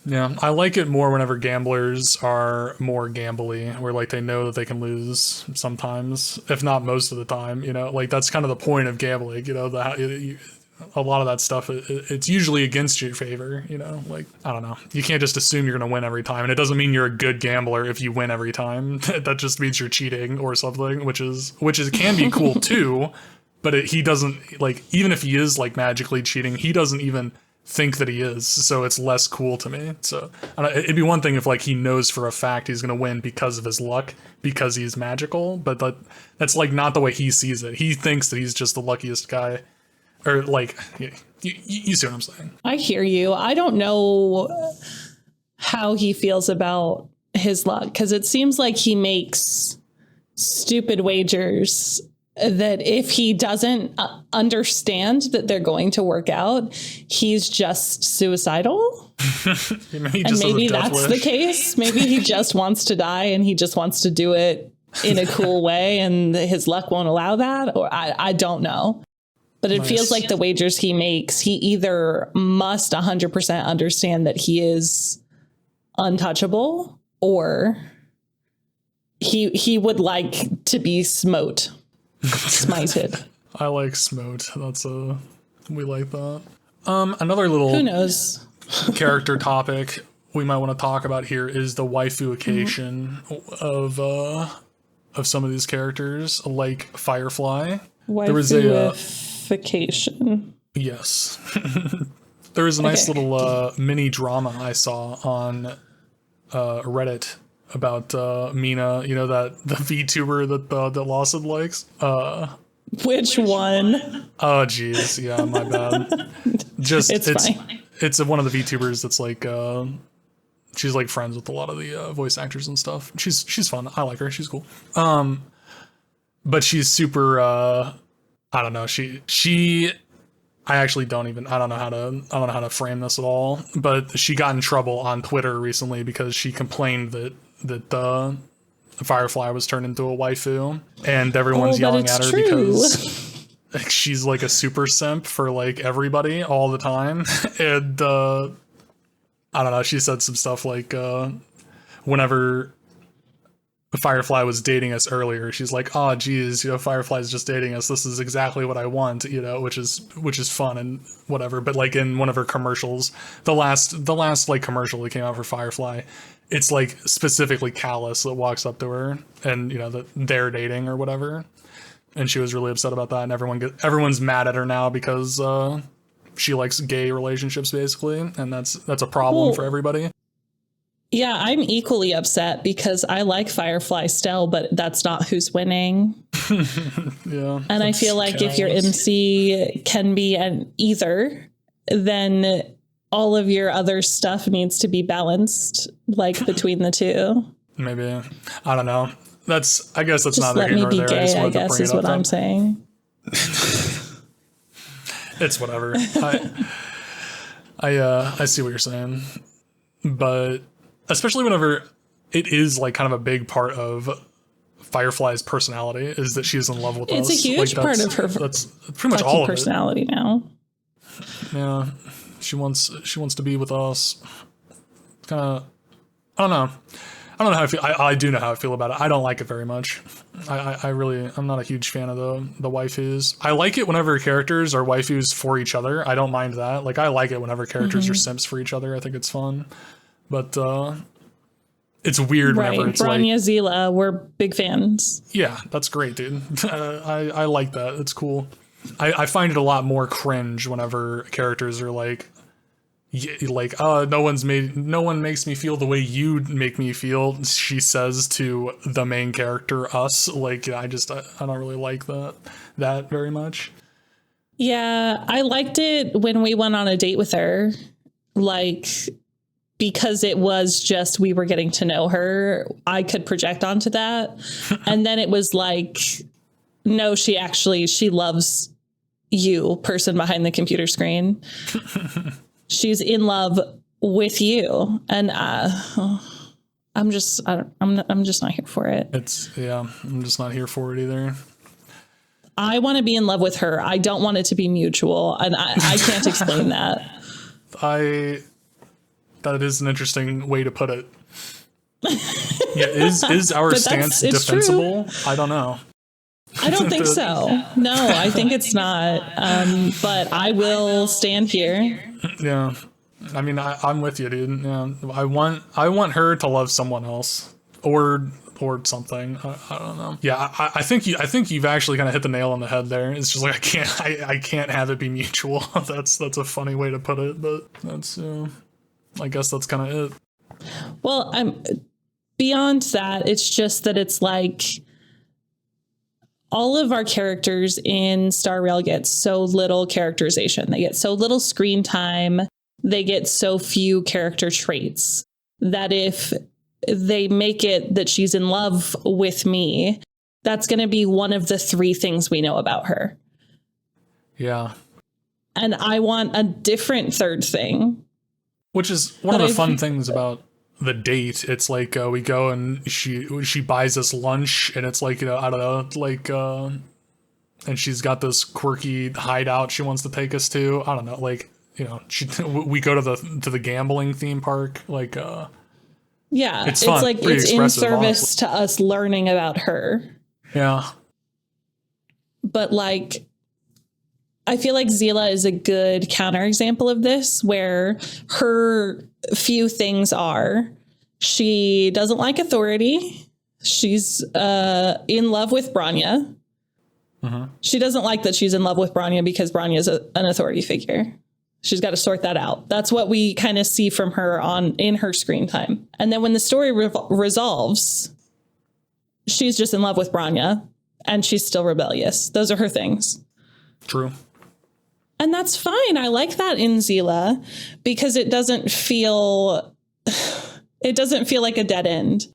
Speaker 1: Yeah, I like it more whenever gamblers are more gambly, where like they know that they can lose sometimes, if not most of the time. You know, like that's kind of the point of gambling. You know, a lot of that stuff, it's usually against your favor. You know, like I don't know, you can't just assume you're gonna win every time, and it doesn't mean you're a good gambler if you win every time. That just means you're cheating or something, which can be cool too. But he doesn't, like, even if he is, like, magically cheating, he doesn't even think that he is, so it's less cool to me. So, it'd be one thing if, like, he knows for a fact he's going to win because of his luck, because he's magical, but that's, like, not the way he sees it. He thinks that he's just the luckiest guy Or like, you see what I'm saying?
Speaker 2: I hear you. I don't know how he feels about his luck, because it seems like he makes stupid wagers that if he doesn't understand that they're going to work out, he's just suicidal. Maybe that's the case. Maybe he just wants to die and he just wants to do it in a cool way and his luck won't allow that. Or I don't know. But it feels like the wagers he makes, he either must 100% understand that he is untouchable, or he would like to be smited.
Speaker 1: I like smote. We like that. Another little
Speaker 2: who knows
Speaker 1: character topic we might want to talk about here is the waifu-ification of some of these characters, like Firefly.
Speaker 2: Wifeu-ification.
Speaker 1: Yes. There was a nice little mini drama I saw on Reddit about Mina, the VTuber that Lawson likes.
Speaker 2: Which one?
Speaker 1: Oh geez, yeah, my bad. It's fine. It's one of the VTubers that's like she's like friends with a lot of the voice actors and stuff. She's fun. I like her. She's cool. But she's super I don't know. I don't know how to frame this at all, but she got in trouble on Twitter recently because she complained that Firefly was turned into a waifu, and everyone's yelling at her because she's like a super simp for like everybody all the time. And I don't know, she said some stuff like whenever Firefly was dating us earlier, she's like, oh geez, Firefly's just dating us, this is exactly what I want, which is fun and whatever. But like in one of her commercials, the last like commercial that came out for Firefly, it's like specifically Callus that walks up to her and that they're dating or whatever, and she was really upset about that, and everyone's mad at her now because she likes gay relationships basically, and that's a problem for everybody.
Speaker 2: Yeah, I'm equally upset because I like Firefly still, but that's not who's winning.
Speaker 1: Yeah.
Speaker 2: And I feel like if your MC can be an either, then all of your other stuff needs to be balanced, like between the two.
Speaker 1: Maybe. I don't know. I guess that's
Speaker 2: just
Speaker 1: not here nor there.
Speaker 2: Gay, I guess is what I'm saying.
Speaker 1: It's whatever. I see what you're saying, but especially whenever it is like kind of a big part of Firefly's personality is that she's in love with us.
Speaker 2: It's a huge part of her. That's pretty much all of personality now.
Speaker 1: Yeah, she wants to be with us. Kind of. I don't know how I feel. I do know how I feel about it. I don't like it very much. I'm not a huge fan of the waifus. I like it whenever characters are waifus for each other. I don't mind that. Like I like it whenever characters are simps for each other. I think it's fun. But it's weird whenever it's
Speaker 2: Branya,
Speaker 1: like
Speaker 2: Zila, we're big fans.
Speaker 1: Yeah, that's great, dude. I like that. It's cool. I find it a lot more cringe whenever characters are like no one makes me feel the way you make me feel, she says to the main character, us. Like I don't really like that very much.
Speaker 2: Yeah, I liked it when we went on a date with her, like because it was just we were getting to know her. I could project onto that. And then it was like, no, she loves you, person behind the computer screen. She's in love with you. And I'm just not here for it.
Speaker 1: I'm just not here for it either.
Speaker 2: I want to be in love with her. I don't want it to be mutual. And I can't explain that.
Speaker 1: That is an interesting way to put it. Yeah, is our stance defensible? True. I don't know.
Speaker 2: I don't think so. No, I think it's not. But I will stand here.
Speaker 1: Yeah. I mean, I'm with you, dude. Yeah. I want her to love someone else or something. I don't know. Yeah, I think you've actually kind of hit the nail on the head there. It's just like I can't have it be mutual. That's a funny way to put it, but that's I guess that's kind of it.
Speaker 2: Well, I'm beyond that. It's just that it's like all of our characters in Starrail get so little characterization. They get so little screen time. They get so few character traits that if they make it that she's in love with me, that's going to be one of the 3 things we know about her.
Speaker 1: Yeah.
Speaker 2: And I want a different third thing. Which
Speaker 1: is one of the fun things about the date. It's like we go and she buys us lunch, and it's like, you know, I don't know, like and she's got this quirky hideout she wants to take us to. I don't know, like, you know, we go to the gambling theme park, like
Speaker 2: yeah,
Speaker 1: it's fun,
Speaker 2: like it's in service
Speaker 1: honestly.
Speaker 2: to us learning about her.
Speaker 1: Yeah.
Speaker 2: But like, I feel like Zila is a good counterexample of this, where her few things are: she doesn't like authority. She's in love with Branya. Mm-hmm. She doesn't like that she's in love with Branya because Branya is an authority figure. She's got to sort that out. That's what we kind of see from her in her screen time. And then when the story resolves, she's just in love with Branya, and she's still rebellious. Those are her things.
Speaker 1: True.
Speaker 2: And that's fine. I like that in Zila, because it doesn't feel like a dead end.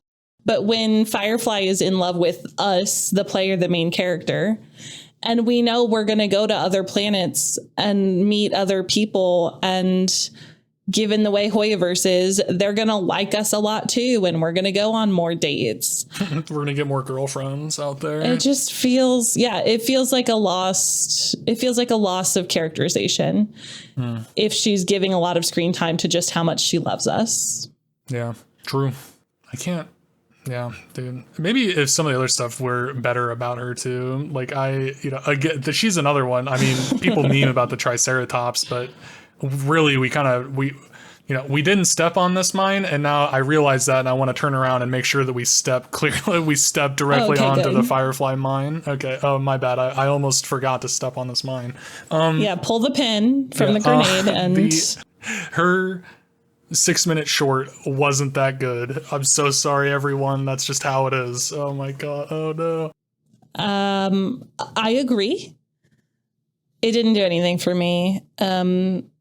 Speaker 2: But when Firefly is in love with us, the player, the main character, and we know we're going to go to other planets and meet other people, and given the way Hoyoverse is, they're going to like us a lot too, and we're going to go on more dates.
Speaker 1: We're going to get more girlfriends out there.
Speaker 2: It just feels, it feels like a loss of characterization if she's giving a lot of screen time to just how much she loves us.
Speaker 1: Yeah, true. Yeah, dude. Maybe if some of the other stuff were better about her too. Like again, she's another one. I mean, people meme about the Triceratops, but really we didn't step on this mine, and now I realize that, and I want to turn around and make sure that we step directly onto the Firefly mine. Okay. Oh, my bad. I almost forgot to step on this mine.
Speaker 2: Pull the pin from the grenade and
Speaker 1: her 6-minute short wasn't that good. I'm so sorry, everyone. That's just how it is. Oh my god. Oh no.
Speaker 2: I agree. It didn't do anything for me.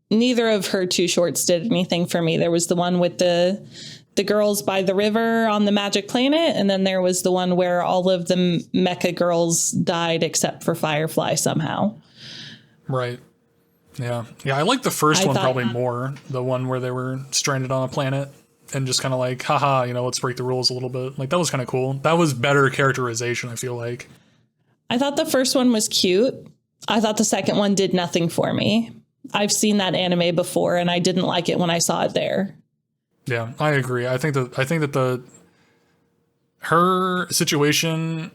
Speaker 2: Neither of her 2 shorts did anything for me. There was the one with the girls by the river on the magic planet, and then there was the one where all of the mecha girls died except for Firefly somehow.
Speaker 1: Right. Yeah. I like the first one probably more. The one where they were stranded on a planet and just kind of like, haha, let's break the rules a little bit. Like, that was kind of cool. That was better characterization, I feel like.
Speaker 2: I thought the first one was cute. I thought the second one did nothing for me. I've seen that anime before, and I didn't like it when I saw it there.
Speaker 1: Yeah, I agree. I think that her situation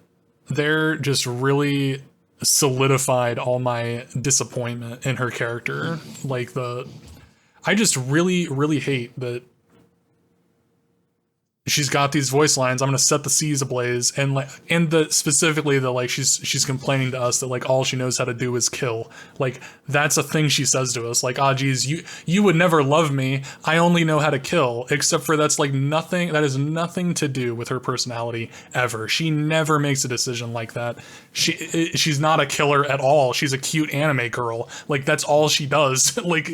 Speaker 1: there just really solidified all my disappointment in her character. Like I just really, really hate that she's got these voice lines. I'm going to set the seas ablaze, and specifically she's complaining to us that like all she knows how to do is kill. Like, that's a thing she says to us. Like, geez, you would never love me. I only know how to kill. Except for that's like nothing. That has nothing to do with her personality ever. She never makes a decision like that. She's not a killer at all. She's a cute anime girl. Like, that's all she does. Like,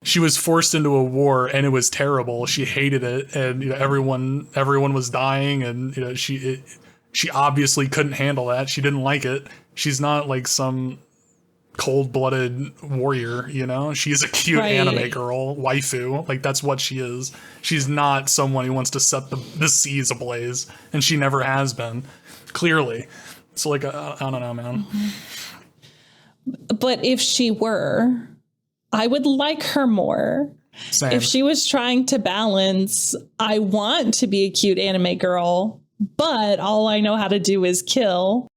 Speaker 1: she was forced into a war, and it was terrible. She hated it, and everyone was dying, and she obviously couldn't handle that. She didn't like it. She's not like some cold-blooded warrior, She's a cute anime girl, waifu. Like, that's what she is. She's not someone who wants to set the seas ablaze, and she never has been, clearly. So like, I don't know, man.
Speaker 2: But if she were, I would like her more.
Speaker 1: Same.
Speaker 2: If she was trying to balance, I want to be a cute anime girl, but all I know how to do is kill.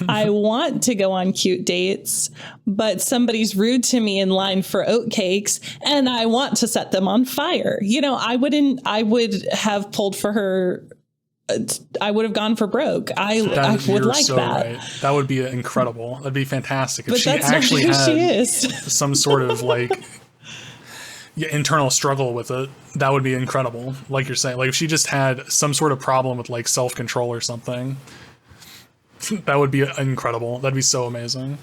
Speaker 2: I want to go on cute dates, but somebody's rude to me in line for oatcakes, and I want to set them on fire. I would have pulled for her. I would have gone for broke. I would like so that. Right.
Speaker 1: That would be incredible. That'd be fantastic if
Speaker 2: but
Speaker 1: she actually
Speaker 2: not who
Speaker 1: had
Speaker 2: she is.
Speaker 1: Some sort of internal struggle with it. That would be incredible. Like you're saying, like if she just had some sort of problem with like self-control or something. That would be incredible. That'd be so amazing.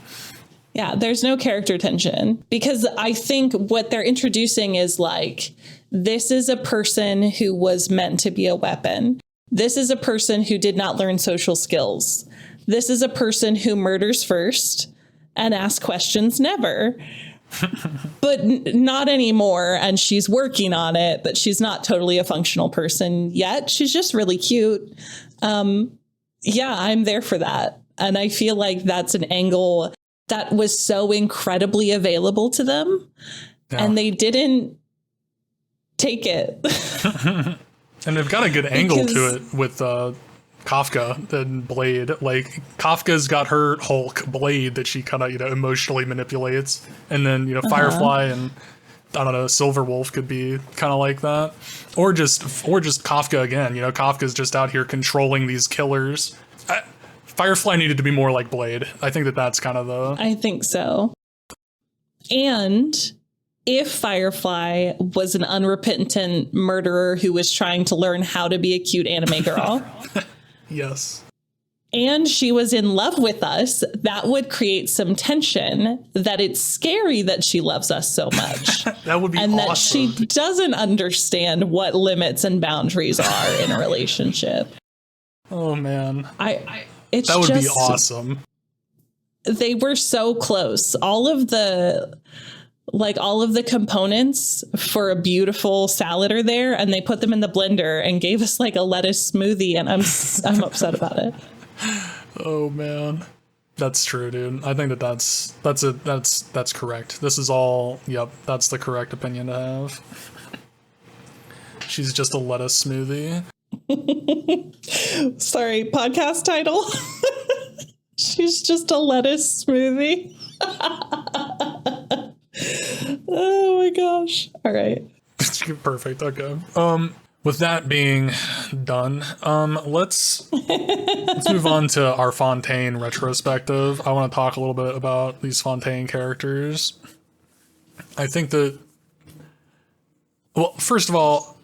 Speaker 2: Yeah, there's no character tension because I think what they're introducing is like, this is a person who was meant to be a weapon. This is a person who did not learn social skills. This is a person who murders first and asks questions never. But not anymore. And she's working on it, but she's not totally a functional person yet. She's just really cute. Yeah, I'm there for that. And I feel like that's an angle that was so incredibly available to them. Yeah. And they didn't take it.
Speaker 1: And they've got a good angle to it with Kafka and Blade. Like, Kafka's got her Hulk Blade that she kind of, emotionally manipulates. And then, Firefly and, I don't know, Silverwolf could be kind of like that. Or just Kafka again. Kafka's just out here controlling these killers. Firefly needed to be more like Blade. I think that's kind of the...
Speaker 2: I think so. And if Firefly was an unrepentant murderer who was trying to learn how to be a cute anime girl...
Speaker 1: Yes.
Speaker 2: And she was in love with us, that would create some tension that it's scary that she loves us so much.
Speaker 1: That would be awesome. And that
Speaker 2: she doesn't understand what limits and boundaries are in a relationship.
Speaker 1: Oh, man.
Speaker 2: That
Speaker 1: would be awesome.
Speaker 2: They were so close. All of the components for a beautiful salad are there, and they put them in the blender and gave us like a lettuce smoothie, and I'm upset about it.
Speaker 1: Oh man, that's true, dude. I think that's correct. This is all. Yep, that's the correct opinion to have. She's just a lettuce smoothie.
Speaker 2: Sorry, podcast title. She's just a lettuce smoothie. Oh my gosh. All right.
Speaker 1: Perfect. Okay. With that being done, let's move on to our Fontaine retrospective. I want to talk a little bit about these Fontaine characters. I think that, well, first of all,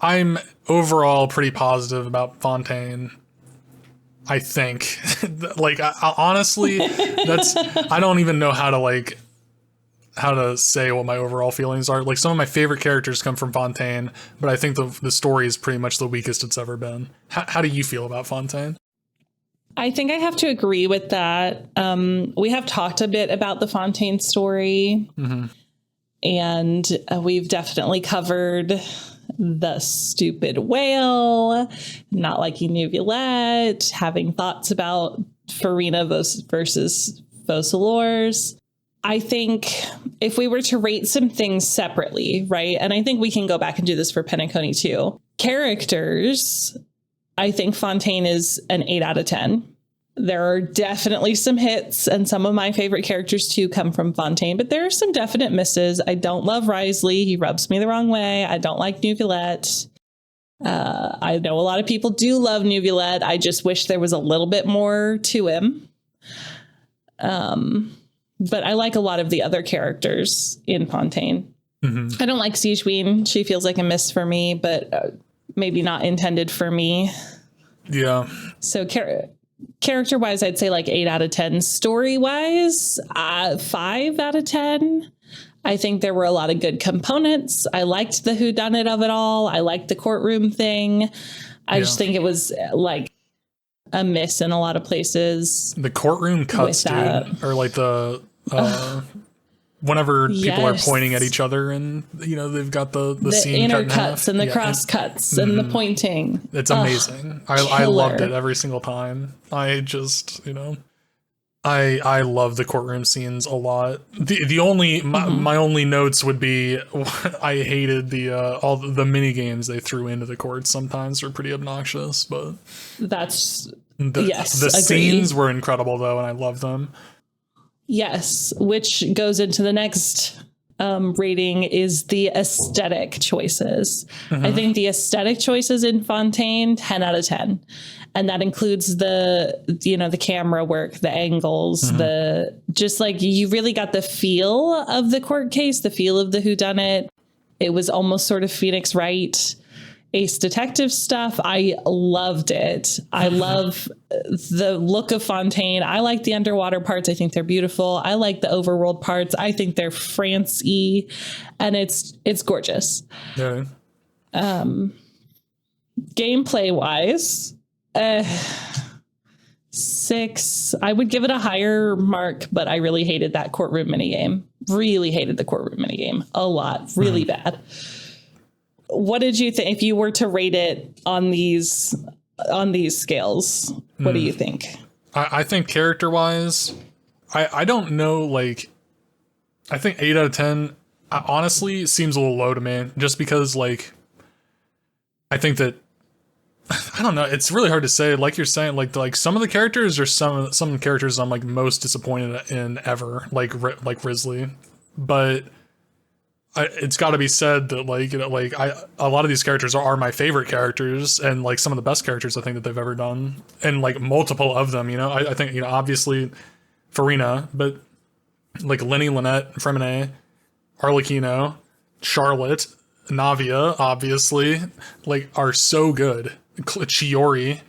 Speaker 1: I'm overall pretty positive about Fontaine. I think, like, I honestly, I don't even know how to say what my overall feelings are. Like, some of my favorite characters come from Fontaine, but I think the story is pretty much the weakest it's ever been. How do you feel about Fontaine?
Speaker 2: I think I have to agree with that. We have talked a bit about the Fontaine story, and we've definitely covered the stupid whale, not liking Neuvillette, having thoughts about Furina versus Focalors. I think if we were to rate some things separately, right? And I think we can go back and do this for Penacony too. Characters, I think Fontaine is an 8 out of 10. There are definitely some hits, and some of my favorite characters too come from Fontaine, but there are some definite misses. I don't love Wriothesley. He rubs me the wrong way. I don't like Neuvillette. I know a lot of people do love Neuvillette. I just wish there was a little bit more to him. But I like a lot of the other characters in Fontaine. I don't like Siegewien. She feels like a miss for me, but maybe not intended for me.
Speaker 1: Yeah.
Speaker 2: So character-wise, I'd say like 8 out of 10. Story-wise, 5 out of 10. I think there were a lot of good components. I liked the whodunit of it all. I liked the courtroom thing. I just think it was like a miss in a lot of places.
Speaker 1: The courtroom cuts, dude, or like the whenever people are pointing at each other, and they've got the scene
Speaker 2: inner
Speaker 1: cut
Speaker 2: cuts and the cross cuts and the pointing.
Speaker 1: It's amazing. I loved it every single time. I just I love the courtroom scenes a lot. The only my only notes would be I hated the all the mini games they threw into the courts. Sometimes are pretty obnoxious, but
Speaker 2: that's
Speaker 1: the scenes were incredible though, and I love them.
Speaker 2: Yes, which goes into the next rating is the aesthetic choices. I think the aesthetic choices in Fontaine, 10 out of 10. And that includes the camera work, the angles, just like you really got the feel of the court case, the feel of the whodunit. It was almost sort of Phoenix Wright. Ace Detective stuff. I loved it. I love the look of Fontaine. I like the underwater parts. I think they're beautiful. I like the overworld parts. I think they're France-y, and it's gorgeous.
Speaker 1: Yeah.
Speaker 2: Gameplay wise, 6. I would give it a higher mark, but I really hated that courtroom minigame. Really hated the courtroom minigame a lot. Really bad. What did you think if you were to rate it on these scales? What do you think?
Speaker 1: I think character wise, I don't know, like, I think 8 out of 10 honestly seems a little low to me, just because, like, I think that, I don't know, it's really hard to say. Like you're saying, like some of the characters, or some characters I'm like most disappointed in ever, like Risley, but it's got to be said that, like, you know, like a lot of these characters are my favorite characters, and like some of the best characters I think that they've ever done, and like multiple of them, you know. I think, you know, obviously Furina, but like Lenny, Lynette, Fremine, Arlecchino, Charlotte, Navia, obviously, like, are so good. Chiori,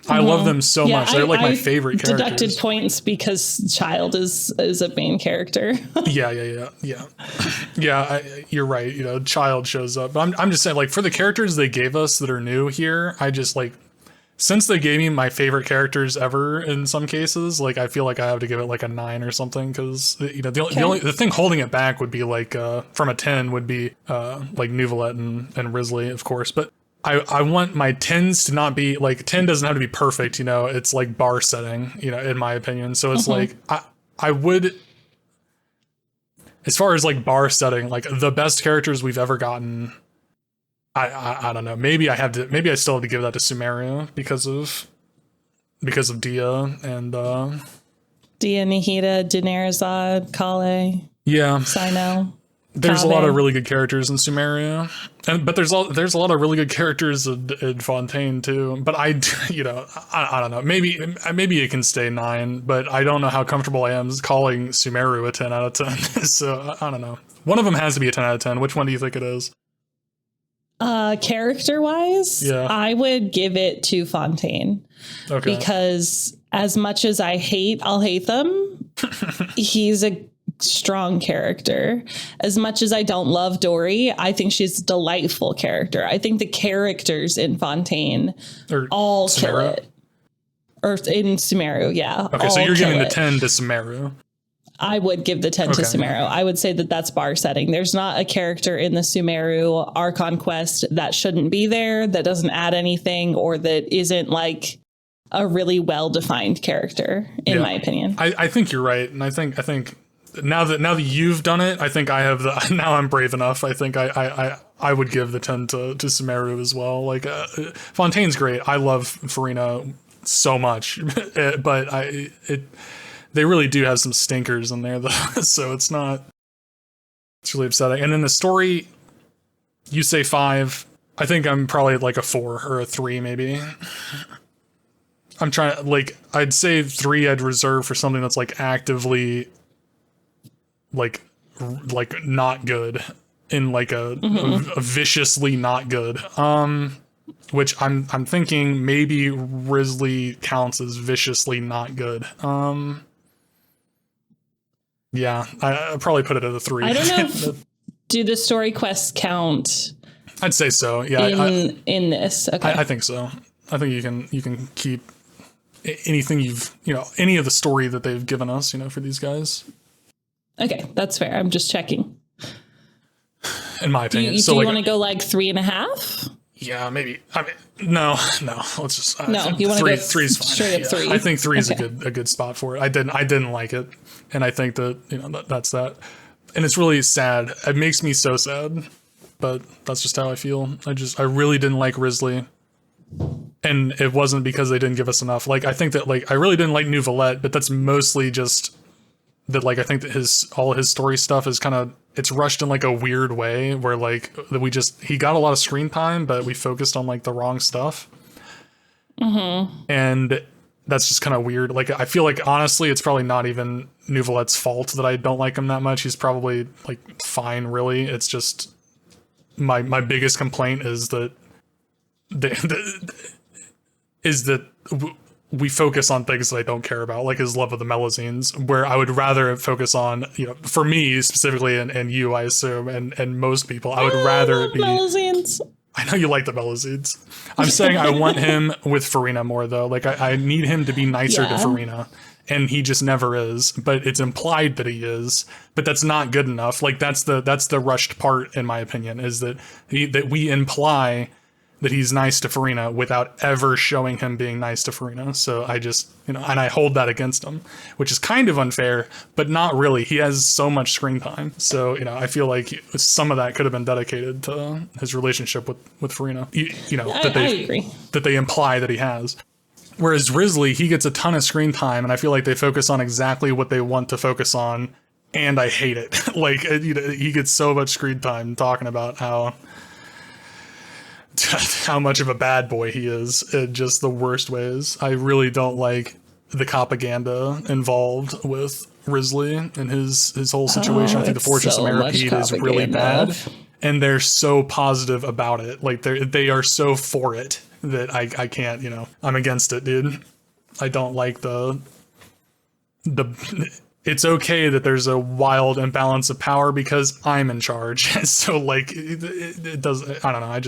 Speaker 1: I love them so much. They're like my favorite characters.
Speaker 2: Deducted points because Child is a main character.
Speaker 1: Yeah. You're right. You know, Child shows up. But I'm just saying, like, for the characters they gave us that are new here, I just, like, since they gave me my favorite characters ever in some cases, like, I feel like I have to give it like a 9 or something, because, you know, the thing holding it back would be like from a 10 would be like Neuvillette and Risley, of course, but I want my 10s to not be like, 10 doesn't have to be perfect, you know. It's like bar setting, you know, in my opinion. So it's like I would, as far as like bar setting, like the best characters we've ever gotten, I don't know. Maybe I still have to give that to Sumeru because of Dia and
Speaker 2: Dia, Nihida, Daenerys, Kale.
Speaker 1: Yeah.
Speaker 2: Sino.
Speaker 1: There's
Speaker 2: Kabe.
Speaker 1: a lot of really good characters in Sumeru, but there's a lot of really good characters in Fontaine too. But I don't know. Maybe it can stay 9, but I don't know how comfortable I am calling Sumeru a 10 out of 10. So I don't know. One of them has to be a 10 out of 10. Which one do you think it is?
Speaker 2: Character wise,
Speaker 1: yeah.
Speaker 2: I would give it to Fontaine.
Speaker 1: Okay.
Speaker 2: Because as much as I'll hate them, he's a strong character. As much as I don't love Dory, I think she's a delightful character. I think the characters in Fontaine all
Speaker 1: Sumeru?
Speaker 2: kill it. Or in Sumeru, yeah.
Speaker 1: Okay, so you're giving the 10 to Sumeru.
Speaker 2: I would give the 10 to Sumeru. I would say that that's bar setting. There's not a character in the Sumeru Archon quest that shouldn't be there, that doesn't add anything, or that isn't like a really well-defined character, in my opinion.
Speaker 1: I think you're right. And I think now that you've done it, I think I have now I'm brave enough. I think I would give the 10 to Sumeru as well. Like, Fontaine's great. I love Furina so much, but they really do have some stinkers in there though. So it's really upsetting. And then the story, you say 5. I think I'm probably like a 4 or a 3 maybe. I'm trying, like, I'd say 3 I'd reserve for something that's like actively like not good, in like a viciously not good. Which I'm thinking maybe Risley counts as viciously not good. Yeah, I'll probably put it at a 3.
Speaker 2: I don't know. Do the story quests count?
Speaker 1: I'd say so. Yeah.
Speaker 2: In this. Okay.
Speaker 1: I think so. I think you can keep anything any of the story that they've given us, for these guys.
Speaker 2: Okay, that's fair. I'm just checking.
Speaker 1: In my opinion.
Speaker 2: Do you want to go like 3.5?
Speaker 1: Yeah, maybe. I mean, no. Let's just.
Speaker 2: You want to go
Speaker 1: 3 is fine.
Speaker 2: Straight up 3.
Speaker 1: I think 3 is a good spot for it. I didn't like it, and I think that that's that. And it's really sad. It makes me so sad, but that's just how I feel. I really didn't like Risley, and it wasn't because they didn't give us enough. Like, I think that, like, I really didn't like Neuvillette, but that's mostly just that, like, I think that all his story stuff is kind of, it's rushed in like a weird way where, like, he got a lot of screen time, but we focused on like the wrong stuff. And that's just kind of weird. Like, I feel like honestly, it's probably not even Neuvillette's fault that I don't like him that much. He's probably like fine, really. It's just my biggest complaint is that is that we focus on things that I don't care about, like his love of the Melusines, where I would rather focus on, for me specifically, and you, I assume, and most people, I would rather it be
Speaker 2: Melusines.
Speaker 1: I know you like the Melusines. I'm saying I want him with Furina more, though. Like, I need him to be nicer to Furina, and he just never is. But it's implied that he is. But that's not good enough. Like, that's the rushed part, in my opinion, is that we imply that he's nice to Furina without ever showing him being nice to Furina. So I just, and I hold that against him, which is kind of unfair, but not really. He has so much screen time. So, I feel like some of that could have been dedicated to his relationship with Furina,
Speaker 2: I agree.
Speaker 1: That they imply that he has. Whereas Risley, he gets a ton of screen time, and I feel like they focus on exactly what they want to focus on, and I hate it. Like, he gets so much screen time talking about how much of a bad boy he is in just the worst ways. I really don't like the propaganda involved with Risley and his whole situation. I think the Fortress of Maripede is really bad, and they're so positive about it. Like they are so for it that I can't, I'm against it, dude. I don't like the it's okay that there's a wild imbalance of power because I'm in charge. So like it does, I don't know. I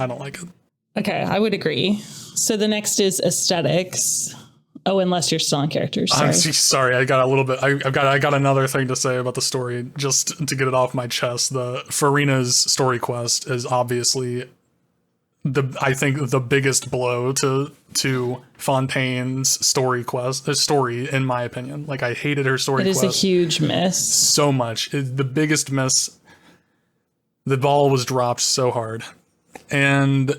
Speaker 1: don't like it.
Speaker 2: Okay. I would agree. So the next is aesthetics. Oh, unless you're still on characters. Sorry.
Speaker 1: I'm sorry. I got a little bit, I got another thing to say about the story just to get it off my chest. The Furina's story quest is obviously I think the biggest blow to Fontaine's story in my opinion. Like I hated her story quest.
Speaker 2: It is a huge miss.
Speaker 1: So much. The biggest miss. The ball was dropped so hard. And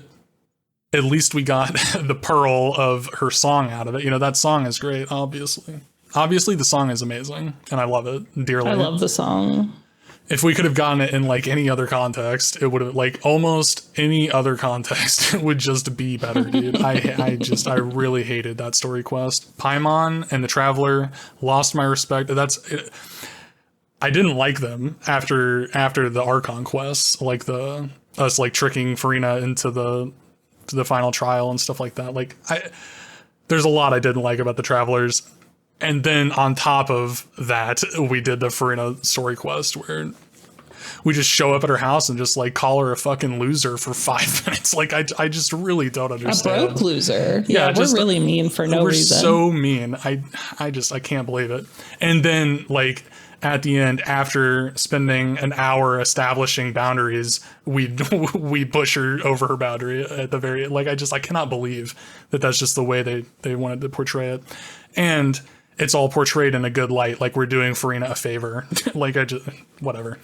Speaker 1: at least we got the pearl of her song out of it. That song is great, obviously. Obviously the song is amazing and I love it dearly.
Speaker 2: I love the song.
Speaker 1: If we could have gotten it in like any other context, it would have like almost any other context would just be better, dude. I really hated that story quest. Paimon and the Traveler lost my respect. I didn't like them after the Archon quests, like us like tricking Furina into the final trial and stuff like that. Like there's a lot I didn't like about the Travelers. And then on top of that, we did the Furina story quest where we just show up at her house and just like call her a fucking loser for 5 minutes. Like I just really don't understand.
Speaker 2: A broke loser. Yeah, we're really mean for no reason.
Speaker 1: We're so mean. I can't believe it. And then like at the end, after spending an hour establishing boundaries, we push her over her boundary at the very, like I cannot believe that that's just the way they wanted to portray it. And it's all portrayed in a good light, like we're doing Furina a favor. Like whatever.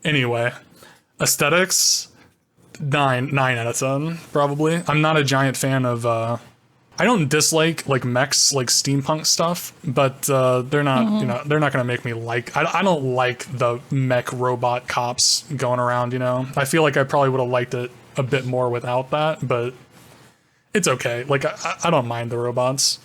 Speaker 1: Anyway, aesthetics, 9 out of 10, probably. I'm not a giant fan of, I don't dislike like mechs, like steampunk stuff, but they're not, they're not going to make me like, I don't like the mech robot cops going around, I feel like I probably would have liked it a bit more without that, but it's okay. Like, I don't mind the robots.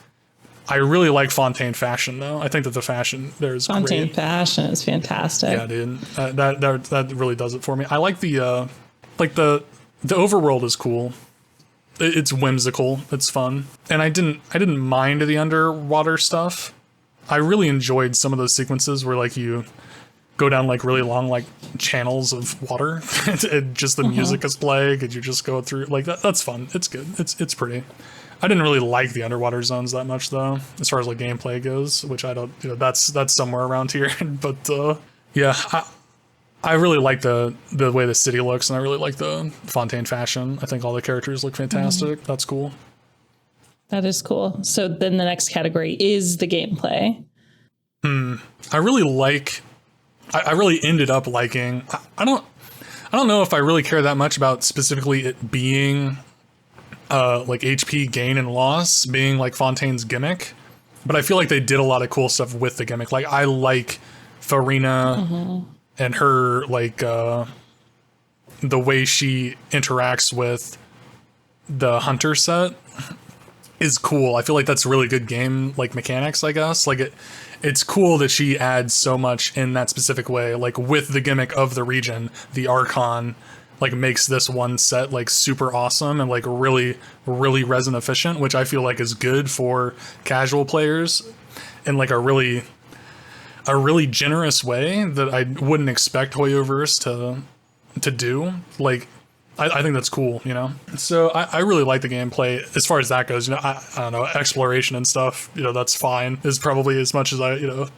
Speaker 1: I really like Fontaine fashion, though. I think that the fashion there is
Speaker 2: Fontaine
Speaker 1: great.
Speaker 2: fashion is fantastic.
Speaker 1: Yeah, dude, that really does it for me. I like the overworld is cool. It's whimsical. It's fun, and I didn't mind the underwater stuff. I really enjoyed some of those sequences where like you go down like really long like channels of water, and just the music is playing, and you just go through like that. That's fun. It's good. It's pretty. I didn't really like the underwater zones that much though, as far as like gameplay goes, which I don't, that's somewhere around here. But yeah, I really like the way the city looks, and I really like the Fontaine fashion. I think all the characters look fantastic. That's cool.
Speaker 2: That is cool. So then the next category is the gameplay.
Speaker 1: I really ended up liking, I don't know if I really care that much about specifically it being like HP gain and loss being like Fontaine's gimmick, but I feel like they did a lot of cool stuff with the gimmick. Like I like Furina and her like the way she interacts with the hunter set is cool. I feel like that's really good game like mechanics, I guess. Like it's cool that she adds so much in that specific way, like with the gimmick of the region, the Archon, like makes this one set like super awesome and like really resin efficient, which I feel like is good for casual players in like a really generous way that I wouldn't expect Hoyoverse to do. Like I think that's cool, you know? So I really like the gameplay as far as that goes. You know, I don't know, exploration and stuff, you know, that's fine. Is probably as much as I don't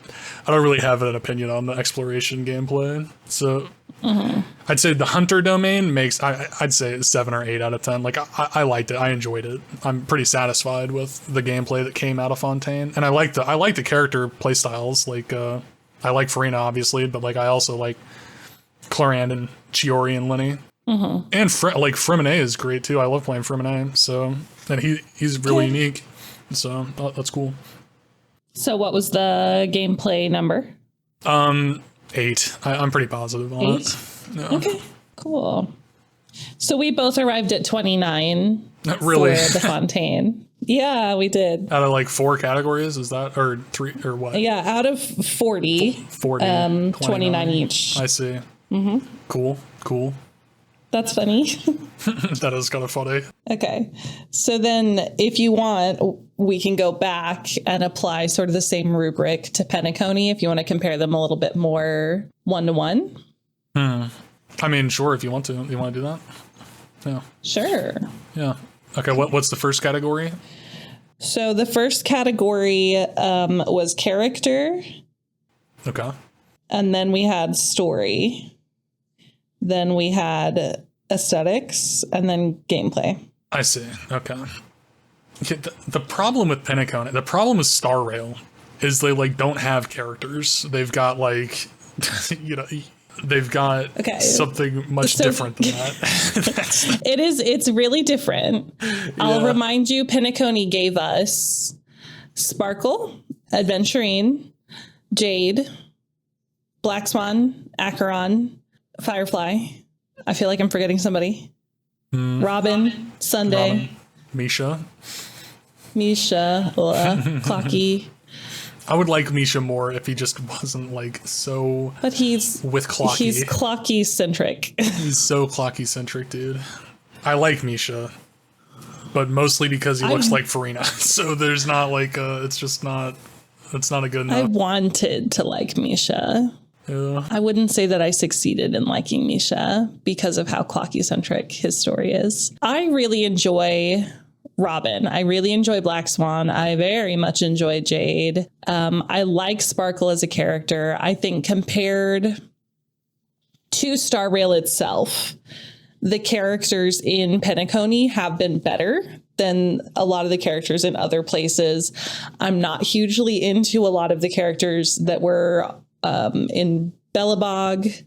Speaker 1: really have an opinion on the exploration gameplay. So I'd say the hunter domain makes, I'd say 7 or 8 out of 10. Like I liked it. I enjoyed it. I'm pretty satisfied with the gameplay that came out of Fontaine. And I like the character playstyles. Like, I like Furina, obviously, but like I also like Clorand and Chiori and Lenny. And like Freminet is great too. I love playing Freminet. So, and he's really unique. So that's cool.
Speaker 2: So what was the gameplay number?
Speaker 1: 8. I'm pretty positive on
Speaker 2: 8?
Speaker 1: it. Yeah.
Speaker 2: Okay, cool. So we both arrived at 29
Speaker 1: really?
Speaker 2: for the Fontaine. Yeah, we did.
Speaker 1: Out of like 4 categories, is that, or 3 or what?
Speaker 2: Yeah, out of 40, 29 each.
Speaker 1: I see. Cool.
Speaker 2: That's funny.
Speaker 1: That is kind of funny.
Speaker 2: Okay. So then if you want, we can go back and apply sort of the same rubric to Penacony if you want to compare them a little bit more 1-to-1.
Speaker 1: I mean, sure, if you want to. You want to do that? Yeah.
Speaker 2: Sure.
Speaker 1: Yeah. Okay, what's the first category?
Speaker 2: So the first category was character.
Speaker 1: Okay.
Speaker 2: And then we had story. Then we had aesthetics, and then gameplay.
Speaker 1: I see. Okay. The problem with Penacony, the problem with Starrail, is they like don't have characters. They've got like, they've got something much different than that.
Speaker 2: It's really different. Yeah. I'll remind you, Penacony gave us Sparkle, Adventurine, Jade, Black Swan, Acheron, Firefly. I feel like I'm forgetting somebody. Robin, Sunday.
Speaker 1: Misha,
Speaker 2: Clocky.
Speaker 1: I would like Misha more if he just wasn't like so.
Speaker 2: But he's
Speaker 1: with Clocky.
Speaker 2: He's Clocky centric.
Speaker 1: He's so Clocky centric, dude. I like Misha, but mostly because he looks like Furina. So there's not like it's not a good enough.
Speaker 2: I wanted to like Misha.
Speaker 1: Yeah.
Speaker 2: I wouldn't say that I succeeded in liking Misha because of how clocky-centric his story is. I really enjoy Robin. I really enjoy Black Swan. I very much enjoy Jade. I like Sparkle as a character. I think compared to Starrail itself, the characters in Penacony have been better than a lot of the characters in other places. I'm not hugely into a lot of the characters that were in Belobog.